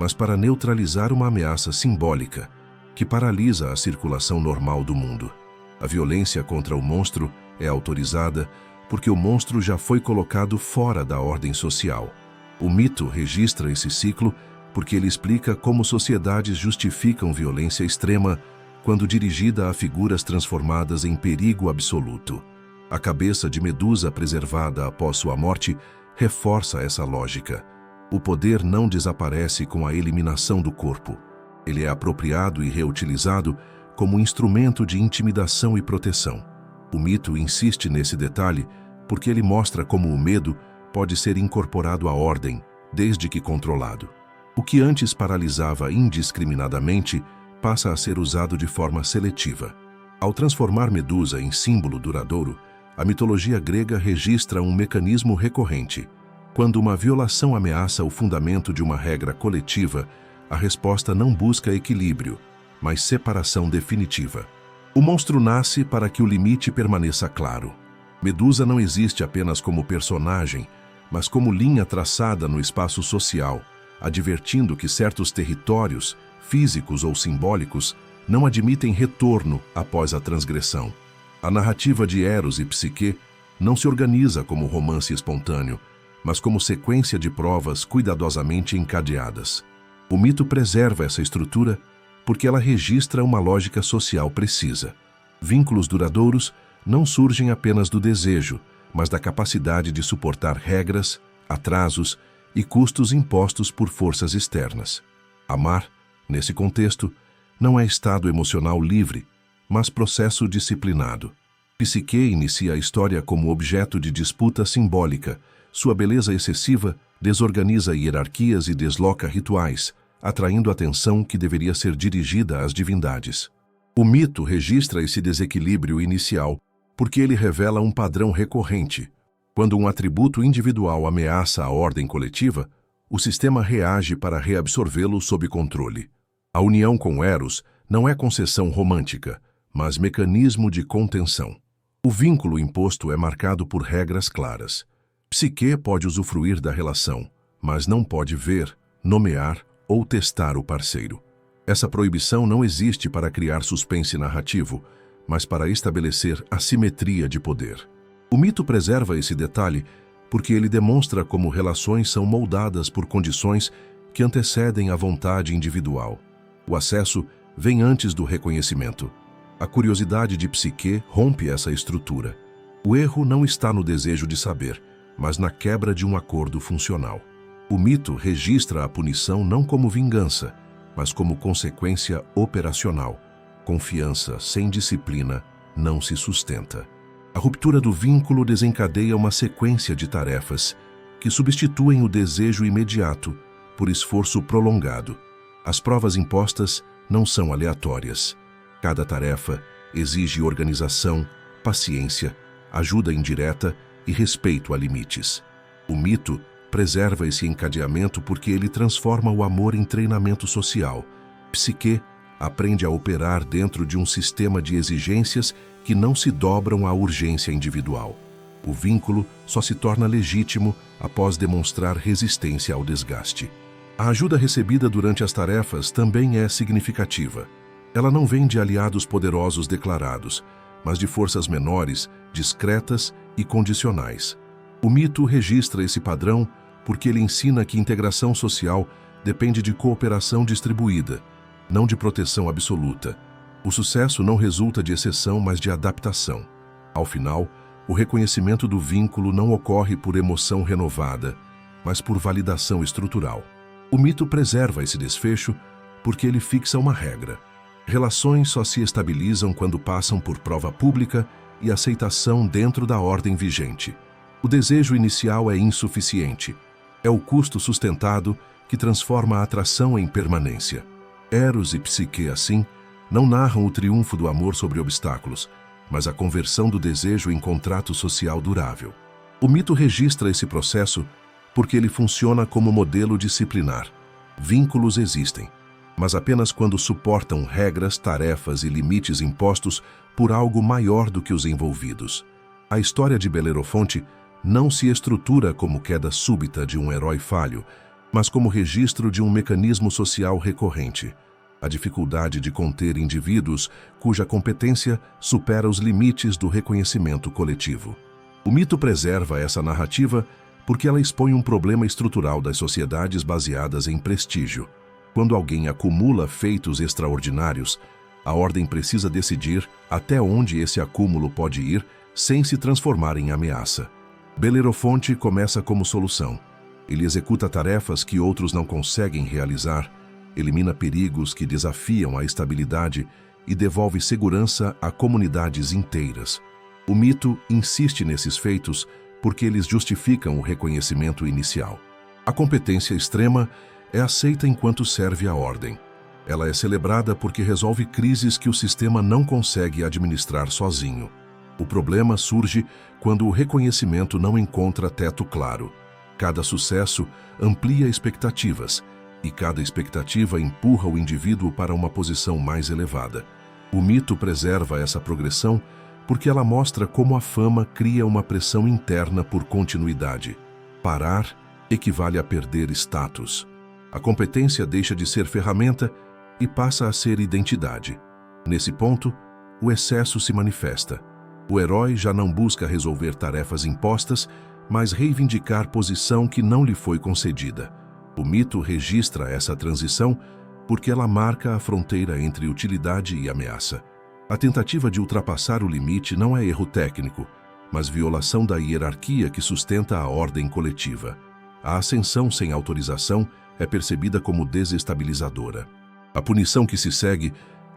mas para neutralizar uma ameaça simbólica que paralisa a circulação normal do mundo. A violência contra o monstro é autorizada porque o monstro já foi colocado fora da ordem social. O mito registra esse ciclo porque ele explica como sociedades justificam violência extrema quando dirigida a figuras transformadas em perigo absoluto. A cabeça de Medusa preservada após sua morte reforça essa lógica. O poder não desaparece com a eliminação do corpo. Ele é apropriado e reutilizado como instrumento de intimidação e proteção. O mito insiste nesse detalhe porque ele mostra como o medo pode ser incorporado à ordem, desde que controlado. O que antes paralisava indiscriminadamente passa a ser usado de forma seletiva. Ao transformar Medusa em símbolo duradouro, a mitologia grega registra um mecanismo recorrente. Quando uma violação ameaça o fundamento de uma regra coletiva, a resposta não busca equilíbrio, mas separação definitiva. O monstro nasce para que o limite permaneça claro. Medusa não existe apenas como personagem, mas como linha traçada no espaço social, advertindo que certos territórios, físicos ou simbólicos, não admitem retorno após a transgressão. A narrativa de Eros e Psique não se organiza como romance espontâneo, mas como sequência de provas cuidadosamente encadeadas. O mito preserva essa estrutura porque ela registra uma lógica social precisa. Vínculos duradouros não surgem apenas do desejo, mas da capacidade de suportar regras, atrasos e custos impostos por forças externas. Amar, nesse contexto, não é estado emocional livre, mas processo disciplinado. Psique inicia a história como objeto de disputa simbólica. Sua beleza excessiva desorganiza hierarquias e desloca rituais, atraindo atenção que deveria ser dirigida às divindades. O mito registra esse desequilíbrio inicial porque ele revela um padrão recorrente. Quando um atributo individual ameaça a ordem coletiva, o sistema reage para reabsorvê-lo sob controle. A união com Eros não é concessão romântica, mas mecanismo de contenção. O vínculo imposto é marcado por regras claras. Psique pode usufruir da relação, mas não pode ver, nomear ou testar o parceiro. Essa proibição não existe para criar suspense narrativo, mas para estabelecer assimetria de poder. O mito preserva esse detalhe porque ele demonstra como relações são moldadas por condições que antecedem a vontade individual. O acesso vem antes do reconhecimento. A curiosidade de Psique rompe essa estrutura. O erro não está no desejo de saber, mas na quebra de um acordo funcional. O mito registra a punição não como vingança, mas como consequência operacional. Confiança sem disciplina não se sustenta. A ruptura do vínculo desencadeia uma sequência de tarefas que substituem o desejo imediato por esforço prolongado. As provas impostas não são aleatórias. Cada tarefa exige organização, paciência, ajuda indireta e respeito a limites. O mito preserva esse encadeamento porque ele transforma o amor em treinamento social. Psique aprende a operar dentro de um sistema de exigências que não se dobram à urgência individual. O vínculo só se torna legítimo após demonstrar resistência ao desgaste. A ajuda recebida durante as tarefas também é significativa. Ela não vem de aliados poderosos declarados, mas de forças menores, discretas e condicionais. O mito registra esse padrão porque ele ensina que integração social depende de cooperação distribuída, não de proteção absoluta. O sucesso não resulta de exceção, mas de adaptação. Ao final, o reconhecimento do vínculo não ocorre por emoção renovada, mas por validação estrutural. O mito preserva esse desfecho porque ele fixa uma regra. Relações só se estabilizam quando passam por prova pública e aceitação dentro da ordem vigente. O desejo inicial é insuficiente. É o custo sustentado que transforma a atração em permanência. Eros e Psique, assim, não narram o triunfo do amor sobre obstáculos, mas a conversão do desejo em contrato social durável. O mito registra esse processo porque ele funciona como modelo disciplinar. Vínculos existem, mas apenas quando suportam regras, tarefas e limites impostos por algo maior do que os envolvidos. A história de Belerofonte não se estrutura como queda súbita de um herói falho, mas como registro de um mecanismo social recorrente, a dificuldade de conter indivíduos cuja competência supera os limites do reconhecimento coletivo. O mito preserva essa narrativa porque ela expõe um problema estrutural das sociedades baseadas em prestígio. Quando alguém acumula feitos extraordinários, a ordem precisa decidir até onde esse acúmulo pode ir sem se transformar em ameaça. Belerofonte começa como solução. Ele executa tarefas que outros não conseguem realizar, elimina perigos que desafiam a estabilidade e devolve segurança a comunidades inteiras. O mito insiste nesses feitos porque eles justificam o reconhecimento inicial. A competência extrema é aceita enquanto serve à ordem. Ela é celebrada porque resolve crises que o sistema não consegue administrar sozinho. O problema surge quando o reconhecimento não encontra teto claro. Cada sucesso amplia expectativas, e cada expectativa empurra o indivíduo para uma posição mais elevada. O mito preserva essa progressão porque ela mostra como a fama cria uma pressão interna por continuidade. Parar equivale a perder status. A competência deixa de ser ferramenta e passa a ser identidade. Nesse ponto, o excesso se manifesta. O herói já não busca resolver tarefas impostas, mas reivindicar posição que não lhe foi concedida. O mito registra essa transição porque ela marca a fronteira entre utilidade e ameaça. A tentativa de ultrapassar o limite não é erro técnico, mas violação da hierarquia que sustenta a ordem coletiva. A ascensão sem autorização é percebida como desestabilizadora. A punição que se segue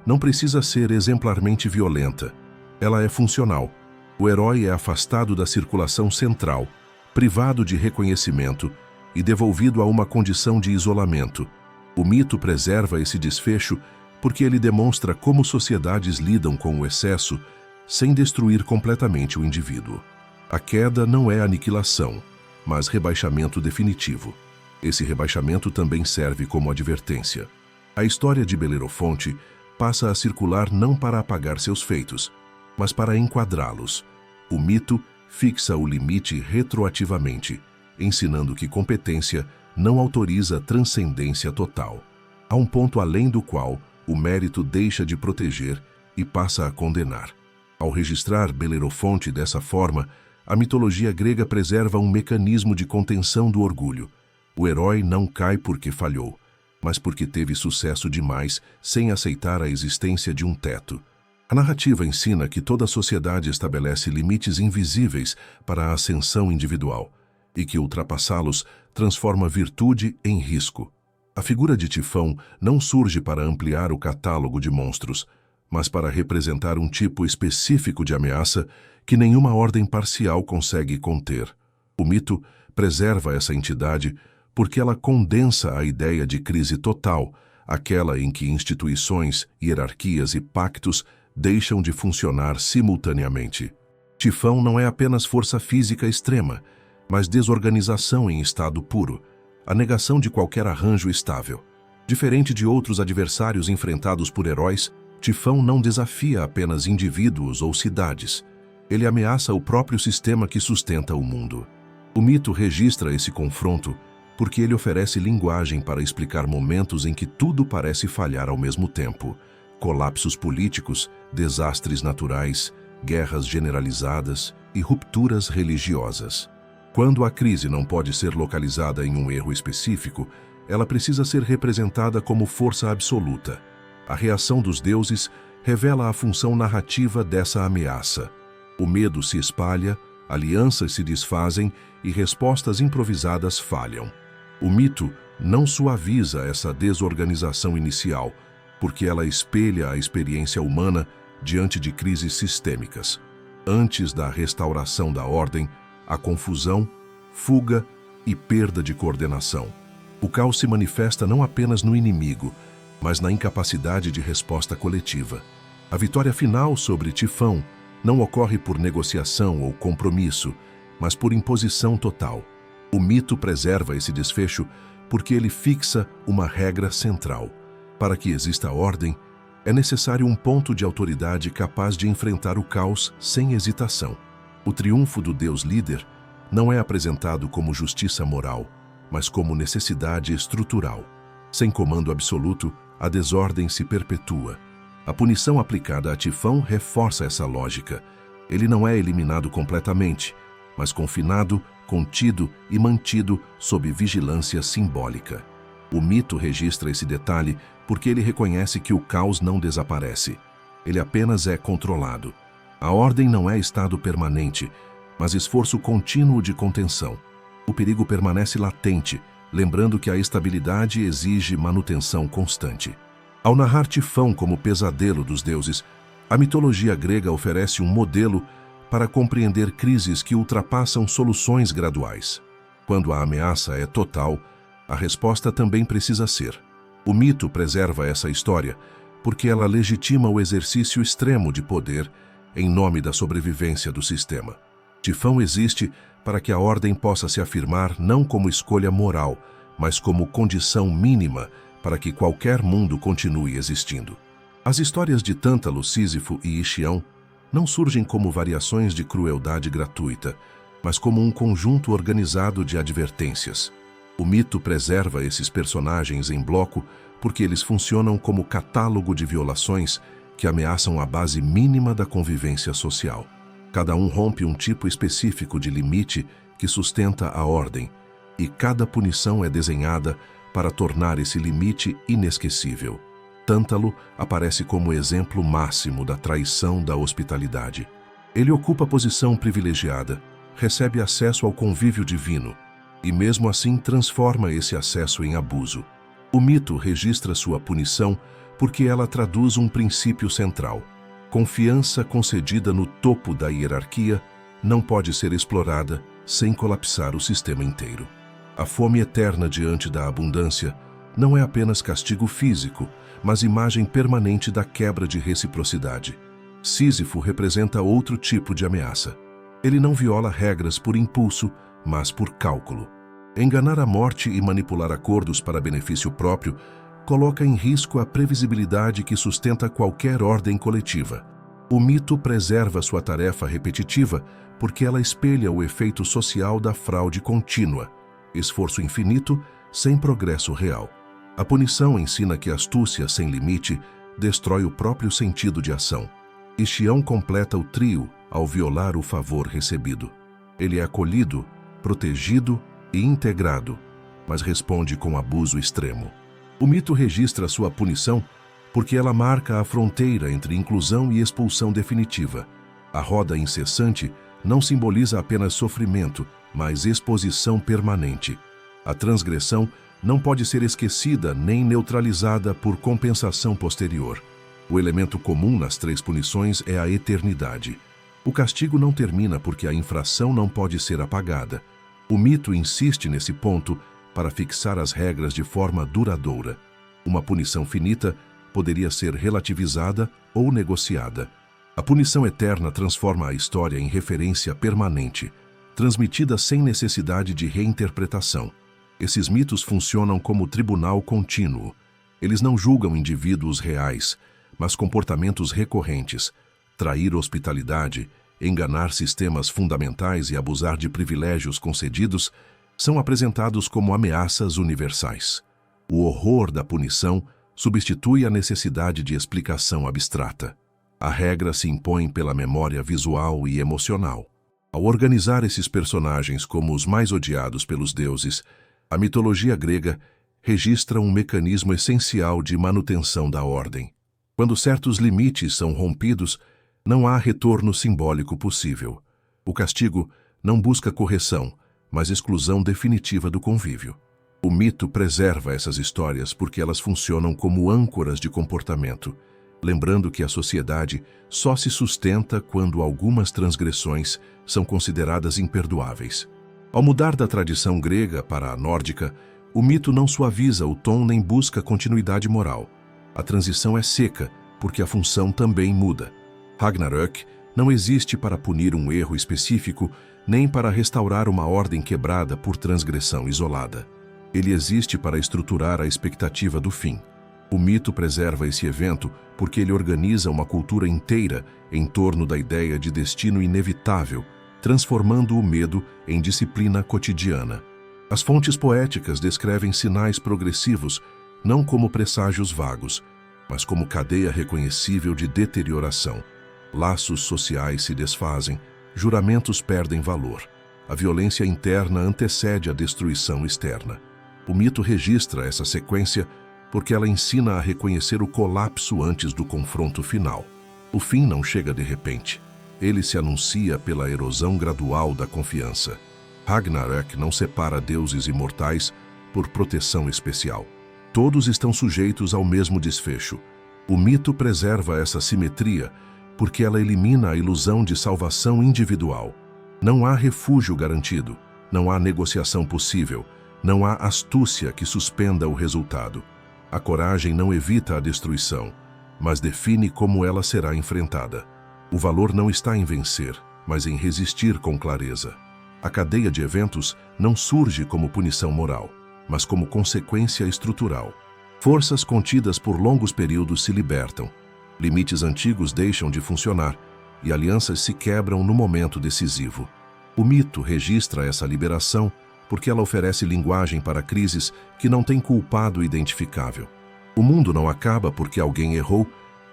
não precisa ser exemplarmente violenta. Ela é funcional. O herói é afastado da circulação central, privado de reconhecimento e devolvido a uma condição de isolamento. O mito preserva esse desfecho porque ele demonstra como sociedades lidam com o excesso sem destruir completamente o indivíduo. A queda não é aniquilação, mas rebaixamento definitivo. Esse rebaixamento também serve como advertência. A história de Belerofonte passa a circular não para apagar seus feitos, mas para enquadrá-los. O mito fixa o limite retroativamente, ensinando que competência não autoriza transcendência total. Há um ponto além do qual o mérito deixa de proteger e passa a condenar. Ao registrar Belerofonte dessa forma, a mitologia grega preserva um mecanismo de contenção do orgulho. O herói não cai porque falhou, mas porque teve sucesso demais sem aceitar a existência de um teto. A narrativa ensina que toda sociedade estabelece limites invisíveis para a ascensão individual e que ultrapassá-los transforma virtude em risco. A figura de Tifão não surge para ampliar o catálogo de monstros, mas para representar um tipo específico de ameaça que nenhuma ordem parcial consegue conter. O mito preserva essa entidade porque ela condensa a ideia de crise total, aquela em que instituições, hierarquias e pactos deixam de funcionar simultaneamente. Tifão não é apenas força física extrema, mas desorganização em estado puro, a negação de qualquer arranjo estável. Diferente de outros adversários enfrentados por heróis, Tifão não desafia apenas indivíduos ou cidades. Ele ameaça o próprio sistema que sustenta o mundo. O mito registra esse confronto porque ele oferece linguagem para explicar momentos em que tudo parece falhar ao mesmo tempo. Colapsos políticos, desastres naturais, guerras generalizadas e rupturas religiosas. Quando a crise não pode ser localizada em um erro específico, ela precisa ser representada como força absoluta. A reação dos deuses revela a função narrativa dessa ameaça. O medo se espalha, alianças se desfazem e respostas improvisadas falham. O mito não suaviza essa desorganização inicial, porque ela espelha a experiência humana diante de crises sistêmicas. Antes da restauração da ordem, a confusão, fuga e perda de coordenação. O caos se manifesta não apenas no inimigo, mas na incapacidade de resposta coletiva. A vitória final sobre Tifão não ocorre por negociação ou compromisso, mas por imposição total. O mito preserva esse desfecho porque ele fixa uma regra central. Para que exista ordem, é necessário um ponto de autoridade capaz de enfrentar o caos sem hesitação. O triunfo do Deus líder não é apresentado como justiça moral, mas como necessidade estrutural. Sem comando absoluto, a desordem se perpetua. A punição aplicada a Tifão reforça essa lógica. Ele não é eliminado completamente, mas confinado, contido e mantido sob vigilância simbólica. O mito registra esse detalhe porque ele reconhece que o caos não desaparece. Ele apenas é controlado. A ordem não é estado permanente, mas esforço contínuo de contenção. O perigo permanece latente, lembrando que a estabilidade exige manutenção constante. Ao narrar Tifão como pesadelo dos deuses, a mitologia grega oferece um modelo para compreender crises que ultrapassam soluções graduais. Quando a ameaça é total, a resposta também precisa ser. O mito preserva essa história porque ela legitima o exercício extremo de poder em nome da sobrevivência do sistema. Tifão existe para que a ordem possa se afirmar não como escolha moral, mas como condição mínima para que qualquer mundo continue existindo. As histórias de Tântalo, Sísifo e Ixião não surgem como variações de crueldade gratuita, mas como um conjunto organizado de advertências. O mito preserva esses personagens em bloco porque eles funcionam como catálogo de violações que ameaçam a base mínima da convivência social. Cada um rompe um tipo específico de limite que sustenta a ordem, e cada punição é desenhada para tornar esse limite inesquecível. Tântalo aparece como exemplo máximo da traição da hospitalidade. Ele ocupa posição privilegiada, recebe acesso ao convívio divino, e mesmo assim transforma esse acesso em abuso. O mito registra sua punição porque ela traduz um princípio central. Confiança concedida no topo da hierarquia não pode ser explorada sem colapsar o sistema inteiro. A fome eterna diante da abundância não é apenas castigo físico, mas imagem permanente da quebra de reciprocidade. Sísifo representa outro tipo de ameaça. Ele não viola regras por impulso, mas por cálculo. Enganar a morte e manipular acordos para benefício próprio coloca em risco a previsibilidade que sustenta qualquer ordem coletiva. O mito preserva sua tarefa repetitiva porque ela espelha o efeito social da fraude contínua, esforço infinito sem progresso real. A punição ensina que a astúcia sem limite destrói o próprio sentido de ação. Ixião completa o trio ao violar o favor recebido. Ele é acolhido, protegido e integrado, mas responde com abuso extremo. O mito registra sua punição porque ela marca a fronteira entre inclusão e expulsão definitiva. A roda incessante não simboliza apenas sofrimento, mas exposição permanente. A transgressão não pode ser esquecida nem neutralizada por compensação posterior. O elemento comum nas três punições é a eternidade. O castigo não termina porque a infração não pode ser apagada. O mito insiste nesse ponto para fixar as regras de forma duradoura. Uma punição finita poderia ser relativizada ou negociada. A punição eterna transforma a história em referência permanente, transmitida sem necessidade de reinterpretação. Esses mitos funcionam como tribunal contínuo. Eles não julgam indivíduos reais, mas comportamentos recorrentes. Trair hospitalidade, enganar sistemas fundamentais e abusar de privilégios concedidos são apresentados como ameaças universais. O horror da punição substitui a necessidade de explicação abstrata. A regra se impõe pela memória visual e emocional. Ao organizar esses personagens como os mais odiados pelos deuses, a mitologia grega registra um mecanismo essencial de manutenção da ordem. Quando certos limites são rompidos, não há retorno simbólico possível. O castigo não busca correção, mas exclusão definitiva do convívio. O mito preserva essas histórias porque elas funcionam como âncoras de comportamento, lembrando que a sociedade só se sustenta quando algumas transgressões são consideradas imperdoáveis. Ao mudar da tradição grega para a nórdica, o mito não suaviza o tom nem busca continuidade moral. A transição é seca, porque a função também muda. Ragnarök não existe para punir um erro específico, nem para restaurar uma ordem quebrada por transgressão isolada. Ele existe para estruturar a expectativa do fim. O mito preserva esse evento porque ele organiza uma cultura inteira em torno da ideia de destino inevitável, transformando o medo em disciplina cotidiana. As fontes poéticas descrevem sinais progressivos, não como presságios vagos, mas como cadeia reconhecível de deterioração. Laços sociais se desfazem, juramentos perdem valor. A violência interna antecede a destruição externa. O mito registra essa sequência porque ela ensina a reconhecer o colapso antes do confronto final. O fim não chega de repente. Ele se anuncia pela erosão gradual da confiança. Ragnarök não separa deuses e mortais por proteção especial. Todos estão sujeitos ao mesmo desfecho. O mito preserva essa simetria porque ela elimina a ilusão de salvação individual. Não há refúgio garantido, não há negociação possível, não há astúcia que suspenda o resultado. A coragem não evita a destruição, mas define como ela será enfrentada. O valor não está em vencer, mas em resistir com clareza. A cadeia de eventos não surge como punição moral, mas como consequência estrutural. Forças contidas por longos períodos se libertam. Limites antigos deixam de funcionar e alianças se quebram no momento decisivo. O mito registra essa liberação porque ela oferece linguagem para crises que não têm culpado identificável. O mundo não acaba porque alguém errou,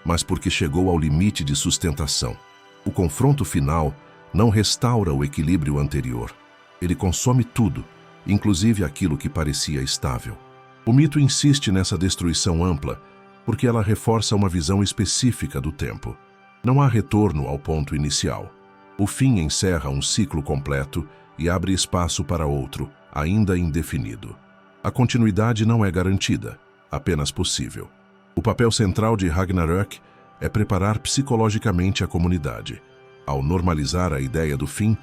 mas porque chegou ao limite de sustentação. O confronto final não restaura o equilíbrio anterior. Ele consome tudo, inclusive aquilo que parecia estável. O mito insiste nessa destruição ampla porque ela reforça uma visão específica do tempo. Não há retorno ao ponto inicial. O fim encerra um ciclo completo e abre espaço para outro, ainda indefinido. A continuidade não é garantida, apenas possível. O papel central de Ragnarök é preparar psicologicamente a comunidade. Ao normalizar a ideia do fim,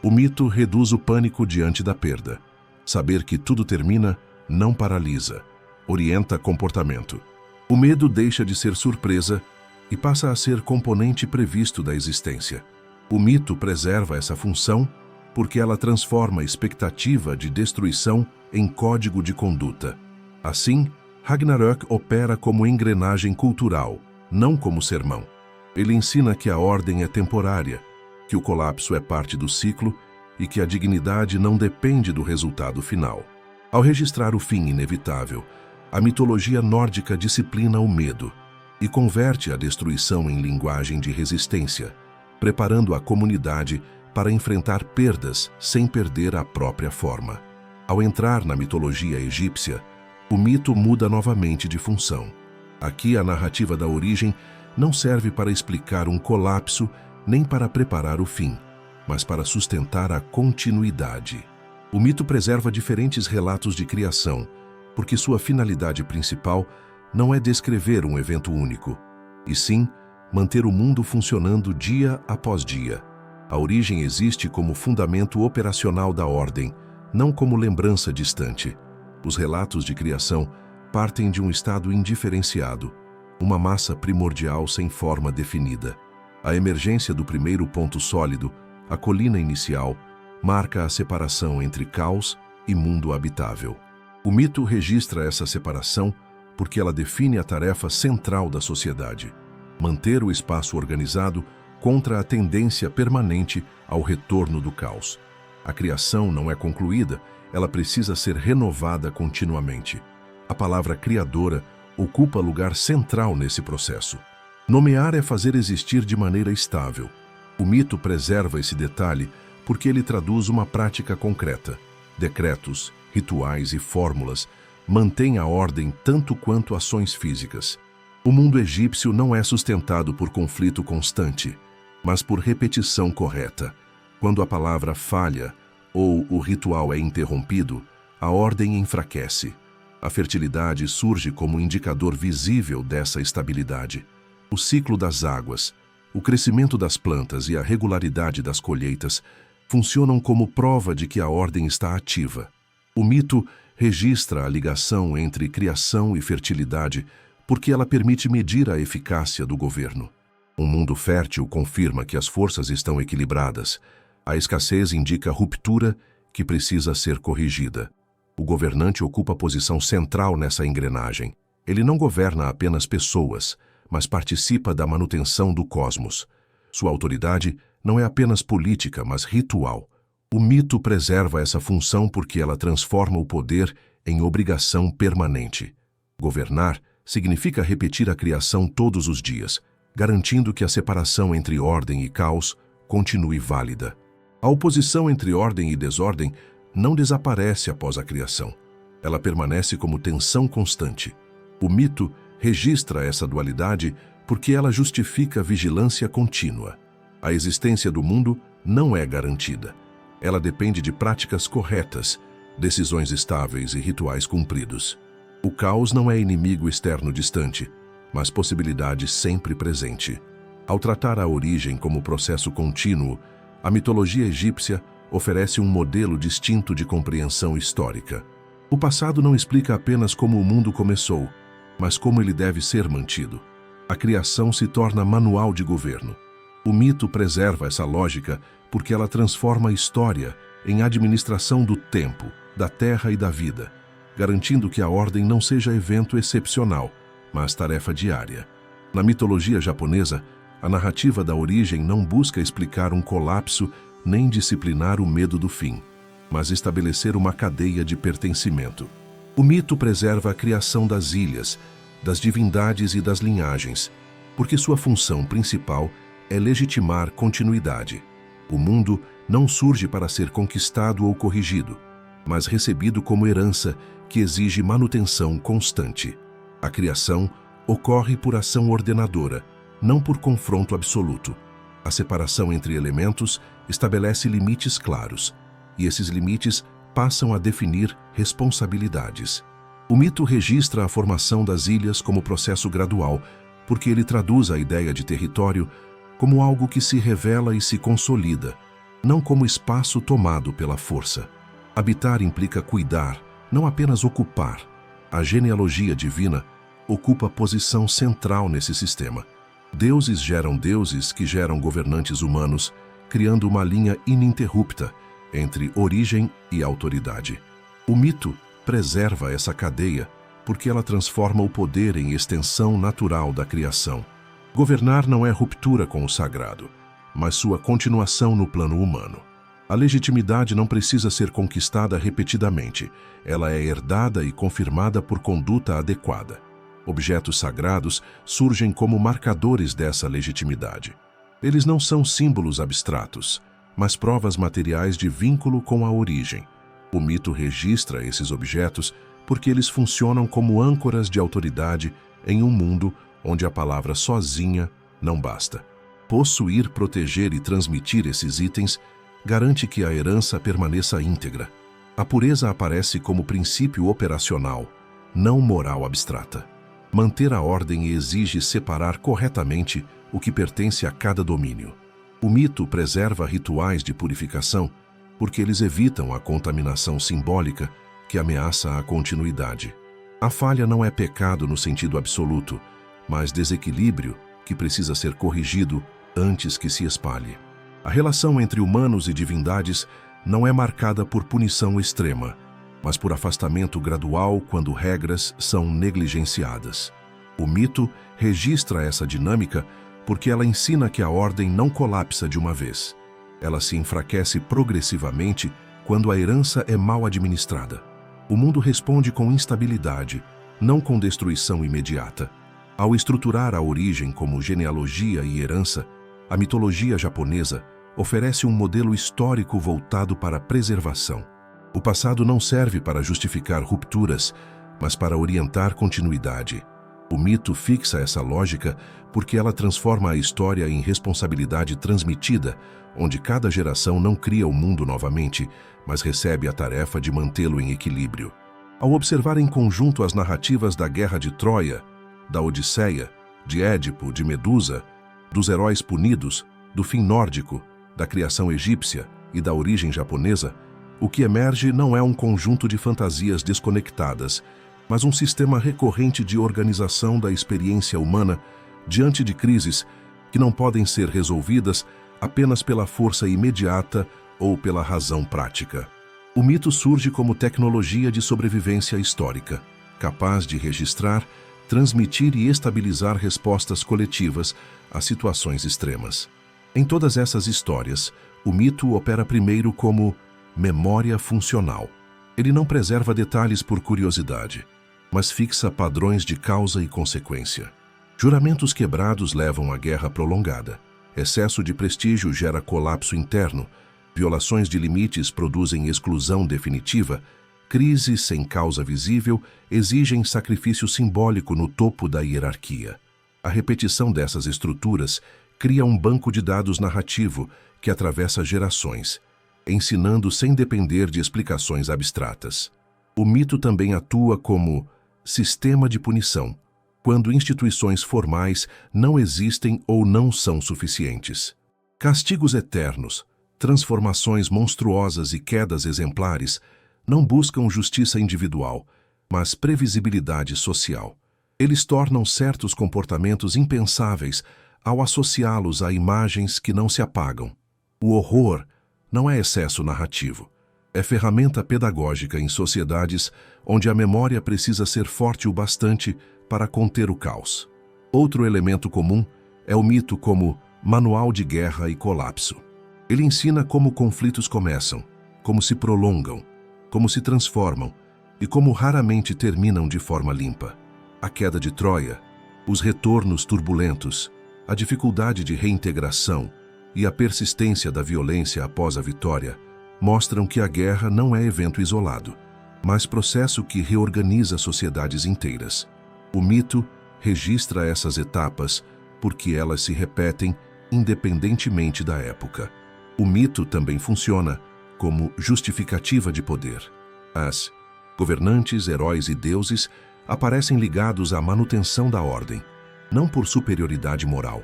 o mito reduz o pânico diante da perda. Saber que tudo termina não paralisa, orienta comportamento. O medo deixa de ser surpresa e passa a ser componente previsto da existência. O mito preserva essa função porque ela transforma a expectativa de destruição em código de conduta. Assim, Ragnarök opera como engrenagem cultural, não como sermão. Ele ensina que a ordem é temporária, que o colapso é parte do ciclo e que a dignidade não depende do resultado final. Ao registrar o fim inevitável, a mitologia nórdica disciplina o medo e converte a destruição em linguagem de resistência, preparando a comunidade para enfrentar perdas sem perder a própria forma. Ao entrar na mitologia egípcia, o mito muda novamente de função. Aqui a narrativa da origem não serve para explicar um colapso nem para preparar o fim, mas para sustentar a continuidade. O mito preserva diferentes relatos de criação, porque sua finalidade principal não é descrever um evento único, e sim manter o mundo funcionando dia após dia. A origem existe como fundamento operacional da ordem, não como lembrança distante. Os relatos de criação partem de um estado indiferenciado, uma massa primordial sem forma definida. A emergência do primeiro ponto sólido, a colina inicial, marca a separação entre caos e mundo habitável. O mito registra essa separação porque ela define a tarefa central da sociedade: manter o espaço organizado contra a tendência permanente ao retorno do caos. A criação não é concluída, ela precisa ser renovada continuamente. A palavra criadora ocupa lugar central nesse processo. Nomear é fazer existir de maneira estável. O mito preserva esse detalhe porque ele traduz uma prática concreta. Decretos, rituais e fórmulas mantêm a ordem tanto quanto ações físicas. O mundo egípcio não é sustentado por conflito constante, mas por repetição correta. Quando a palavra falha ou o ritual é interrompido, a ordem enfraquece. A fertilidade surge como indicador visível dessa estabilidade. O ciclo das águas, o crescimento das plantas e a regularidade das colheitas funcionam como prova de que a ordem está ativa. O mito registra a ligação entre criação e fertilidade porque ela permite medir a eficácia do governo. Um mundo fértil confirma que as forças estão equilibradas. A escassez indica ruptura que precisa ser corrigida. O governante ocupa posição central nessa engrenagem. Ele não governa apenas pessoas, mas participa da manutenção do cosmos. Sua autoridade não é apenas política, mas ritual. O mito preserva essa função porque ela transforma o poder em obrigação permanente. Governar significa repetir a criação todos os dias, garantindo que a separação entre ordem e caos continue válida. A oposição entre ordem e desordem não desaparece após a criação. Ela permanece como tensão constante. O mito registra essa dualidade porque ela justifica vigilância contínua. A existência do mundo não é garantida. Ela depende de práticas corretas, decisões estáveis e rituais cumpridos. O caos não é inimigo externo distante, mas possibilidade sempre presente. Ao tratar a origem como processo contínuo, a mitologia egípcia oferece um modelo distinto de compreensão histórica. O passado não explica apenas como o mundo começou, mas como ele deve ser mantido. A criação se torna manual de governo. O mito preserva essa lógica porque ela transforma a história em administração do tempo, da terra e da vida, garantindo que a ordem não seja evento excepcional, mas tarefa diária. Na mitologia japonesa, a narrativa da origem não busca explicar um colapso nem disciplinar o medo do fim, mas estabelecer uma cadeia de pertencimento. O mito preserva a criação das ilhas, das divindades e das linhagens, porque sua função principal é legitimar continuidade. O mundo não surge para ser conquistado ou corrigido, mas recebido como herança que exige manutenção constante. A criação ocorre por ação ordenadora, não por confronto absoluto. A separação entre elementos estabelece limites claros, e esses limites passam a definir responsabilidades. O mito registra a formação das ilhas como processo gradual, porque ele traduz a ideia de território como algo que se revela e se consolida, não como espaço tomado pela força. Habitar implica cuidar, não apenas ocupar. A genealogia divina ocupa posição central nesse sistema. Deuses geram deuses que geram governantes humanos, criando uma linha ininterrupta entre origem e autoridade. O mito preserva essa cadeia porque ela transforma o poder em extensão natural da criação. Governar não é ruptura com o sagrado, mas sua continuação no plano humano. A legitimidade não precisa ser conquistada repetidamente, ela é herdada e confirmada por conduta adequada. Objetos sagrados surgem como marcadores dessa legitimidade. Eles não são símbolos abstratos, mas provas materiais de vínculo com a origem. O mito registra esses objetos porque eles funcionam como âncoras de autoridade em um mundo onde a palavra sozinha não basta. Possuir, proteger e transmitir esses itens garante que a herança permaneça íntegra. A pureza aparece como princípio operacional, não moral abstrata. Manter a ordem exige separar corretamente o que pertence a cada domínio. O mito preserva rituais de purificação porque eles evitam a contaminação simbólica que ameaça a continuidade. A falha não é pecado no sentido absoluto, mas desequilíbrio que precisa ser corrigido antes que se espalhe. A relação entre humanos e divindades não é marcada por punição extrema, mas por afastamento gradual quando regras são negligenciadas. O mito registra essa dinâmica porque ela ensina que a ordem não colapsa de uma vez. Ela se enfraquece progressivamente quando a herança é mal administrada. O mundo responde com instabilidade, não com destruição imediata. Ao estruturar a origem como genealogia e herança, a mitologia japonesa oferece um modelo histórico voltado para a preservação. O passado não serve para justificar rupturas, mas para orientar continuidade. O mito fixa essa lógica porque ela transforma a história em responsabilidade transmitida, onde cada geração não cria o mundo novamente, mas recebe a tarefa de mantê-lo em equilíbrio. Ao observar em conjunto as narrativas da Guerra de Troia, da Odisseia, de Édipo, de Medusa, dos heróis punidos, do fim nórdico, da criação egípcia e da origem japonesa, o que emerge não é um conjunto de fantasias desconectadas, mas um sistema recorrente de organização da experiência humana diante de crises que não podem ser resolvidas apenas pela força imediata ou pela razão prática. O mito surge como tecnologia de sobrevivência histórica, capaz de registrar, transmitir e estabilizar respostas coletivas a situações extremas. Em todas essas histórias, O mito opera primeiro como memória funcional. Ele não preserva detalhes por curiosidade, mas fixa padrões de causa e consequência. Juramentos quebrados levam à guerra prolongada. Excesso de prestígio gera colapso interno. Violações de limites produzem exclusão definitiva. Crises sem causa visível exigem sacrifício simbólico no topo da hierarquia. A repetição dessas estruturas cria um banco de dados narrativo que atravessa gerações, ensinando sem depender de explicações abstratas. O mito também atua como sistema de punição, quando instituições formais não existem ou não são suficientes. Castigos eternos, transformações monstruosas e quedas exemplares não buscam justiça individual, mas previsibilidade social. Eles tornam certos comportamentos impensáveis ao associá-los a imagens que não se apagam. O horror não é excesso narrativo. É ferramenta pedagógica em sociedades onde a memória precisa ser forte o bastante para conter o caos. Outro elemento comum é o mito como manual de guerra e colapso. Ele ensina como conflitos começam, como se prolongam, como se transformam e como raramente terminam de forma limpa. A queda de Troia, os retornos turbulentos, a dificuldade de reintegração e a persistência da violência após a vitória mostram que a guerra não é evento isolado, mas processo que reorganiza sociedades inteiras. O mito registra essas etapas porque elas se repetem independentemente da época. O mito também funciona como justificativa de poder. As governantes, heróis e deuses aparecem ligados à manutenção da ordem, não por superioridade moral,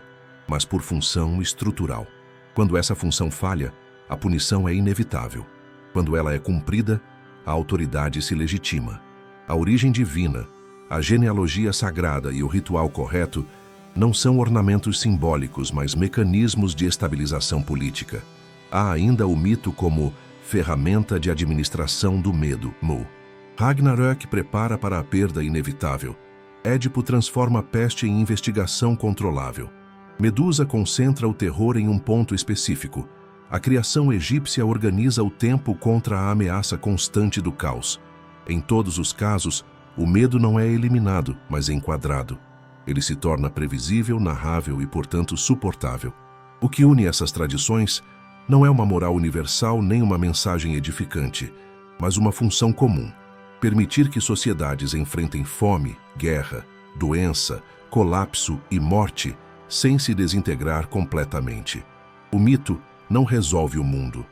mas por função estrutural. Quando essa função falha, a punição é inevitável. Quando ela é cumprida, a autoridade se legitima. A origem divina, a genealogia sagrada e o ritual correto não são ornamentos simbólicos, mas mecanismos de estabilização política. Há ainda o mito como ferramenta de administração do medo, Mu. Ragnarök prepara para a perda inevitável. Édipo transforma a peste em investigação controlável. Medusa concentra o terror em um ponto específico. A criação egípcia organiza o tempo contra a ameaça constante do caos. Em todos os casos, o medo não é eliminado, mas enquadrado. Ele se torna previsível, narrável e, portanto, suportável. O que une essas tradições não é uma moral universal nem uma mensagem edificante, mas uma função comum: permitir que sociedades enfrentem fome, guerra, doença, colapso e morte sem se desintegrar completamente. O mito não resolve o mundo,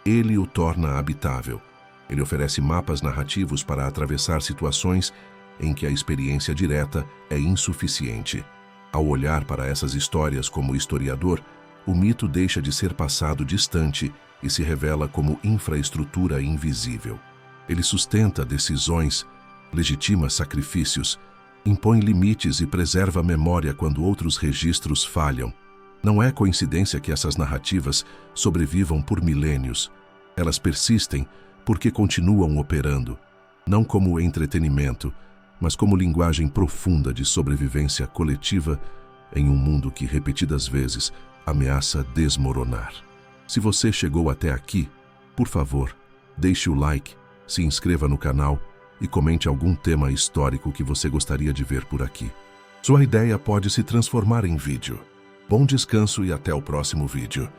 ele o torna habitável. Ele oferece mapas narrativos para atravessar situações em que a experiência direta é insuficiente. Ao olhar para essas histórias como historiador, o mito deixa de ser passado distante e se revela como infraestrutura invisível. Ele sustenta decisões, legitima sacrifícios, impõe limites e preserva a memória quando outros registros falham. Não é coincidência que essas narrativas sobrevivam por milênios. Elas persistem porque continuam operando, não como entretenimento, mas como linguagem profunda de sobrevivência coletiva em um mundo que repetidas vezes ameaça desmoronar. Se você chegou até aqui, por favor, deixe o like, se inscreva no canal e comente algum tema histórico que você gostaria de ver por aqui. Sua ideia pode se transformar em vídeo. Bom descanso e até o próximo vídeo.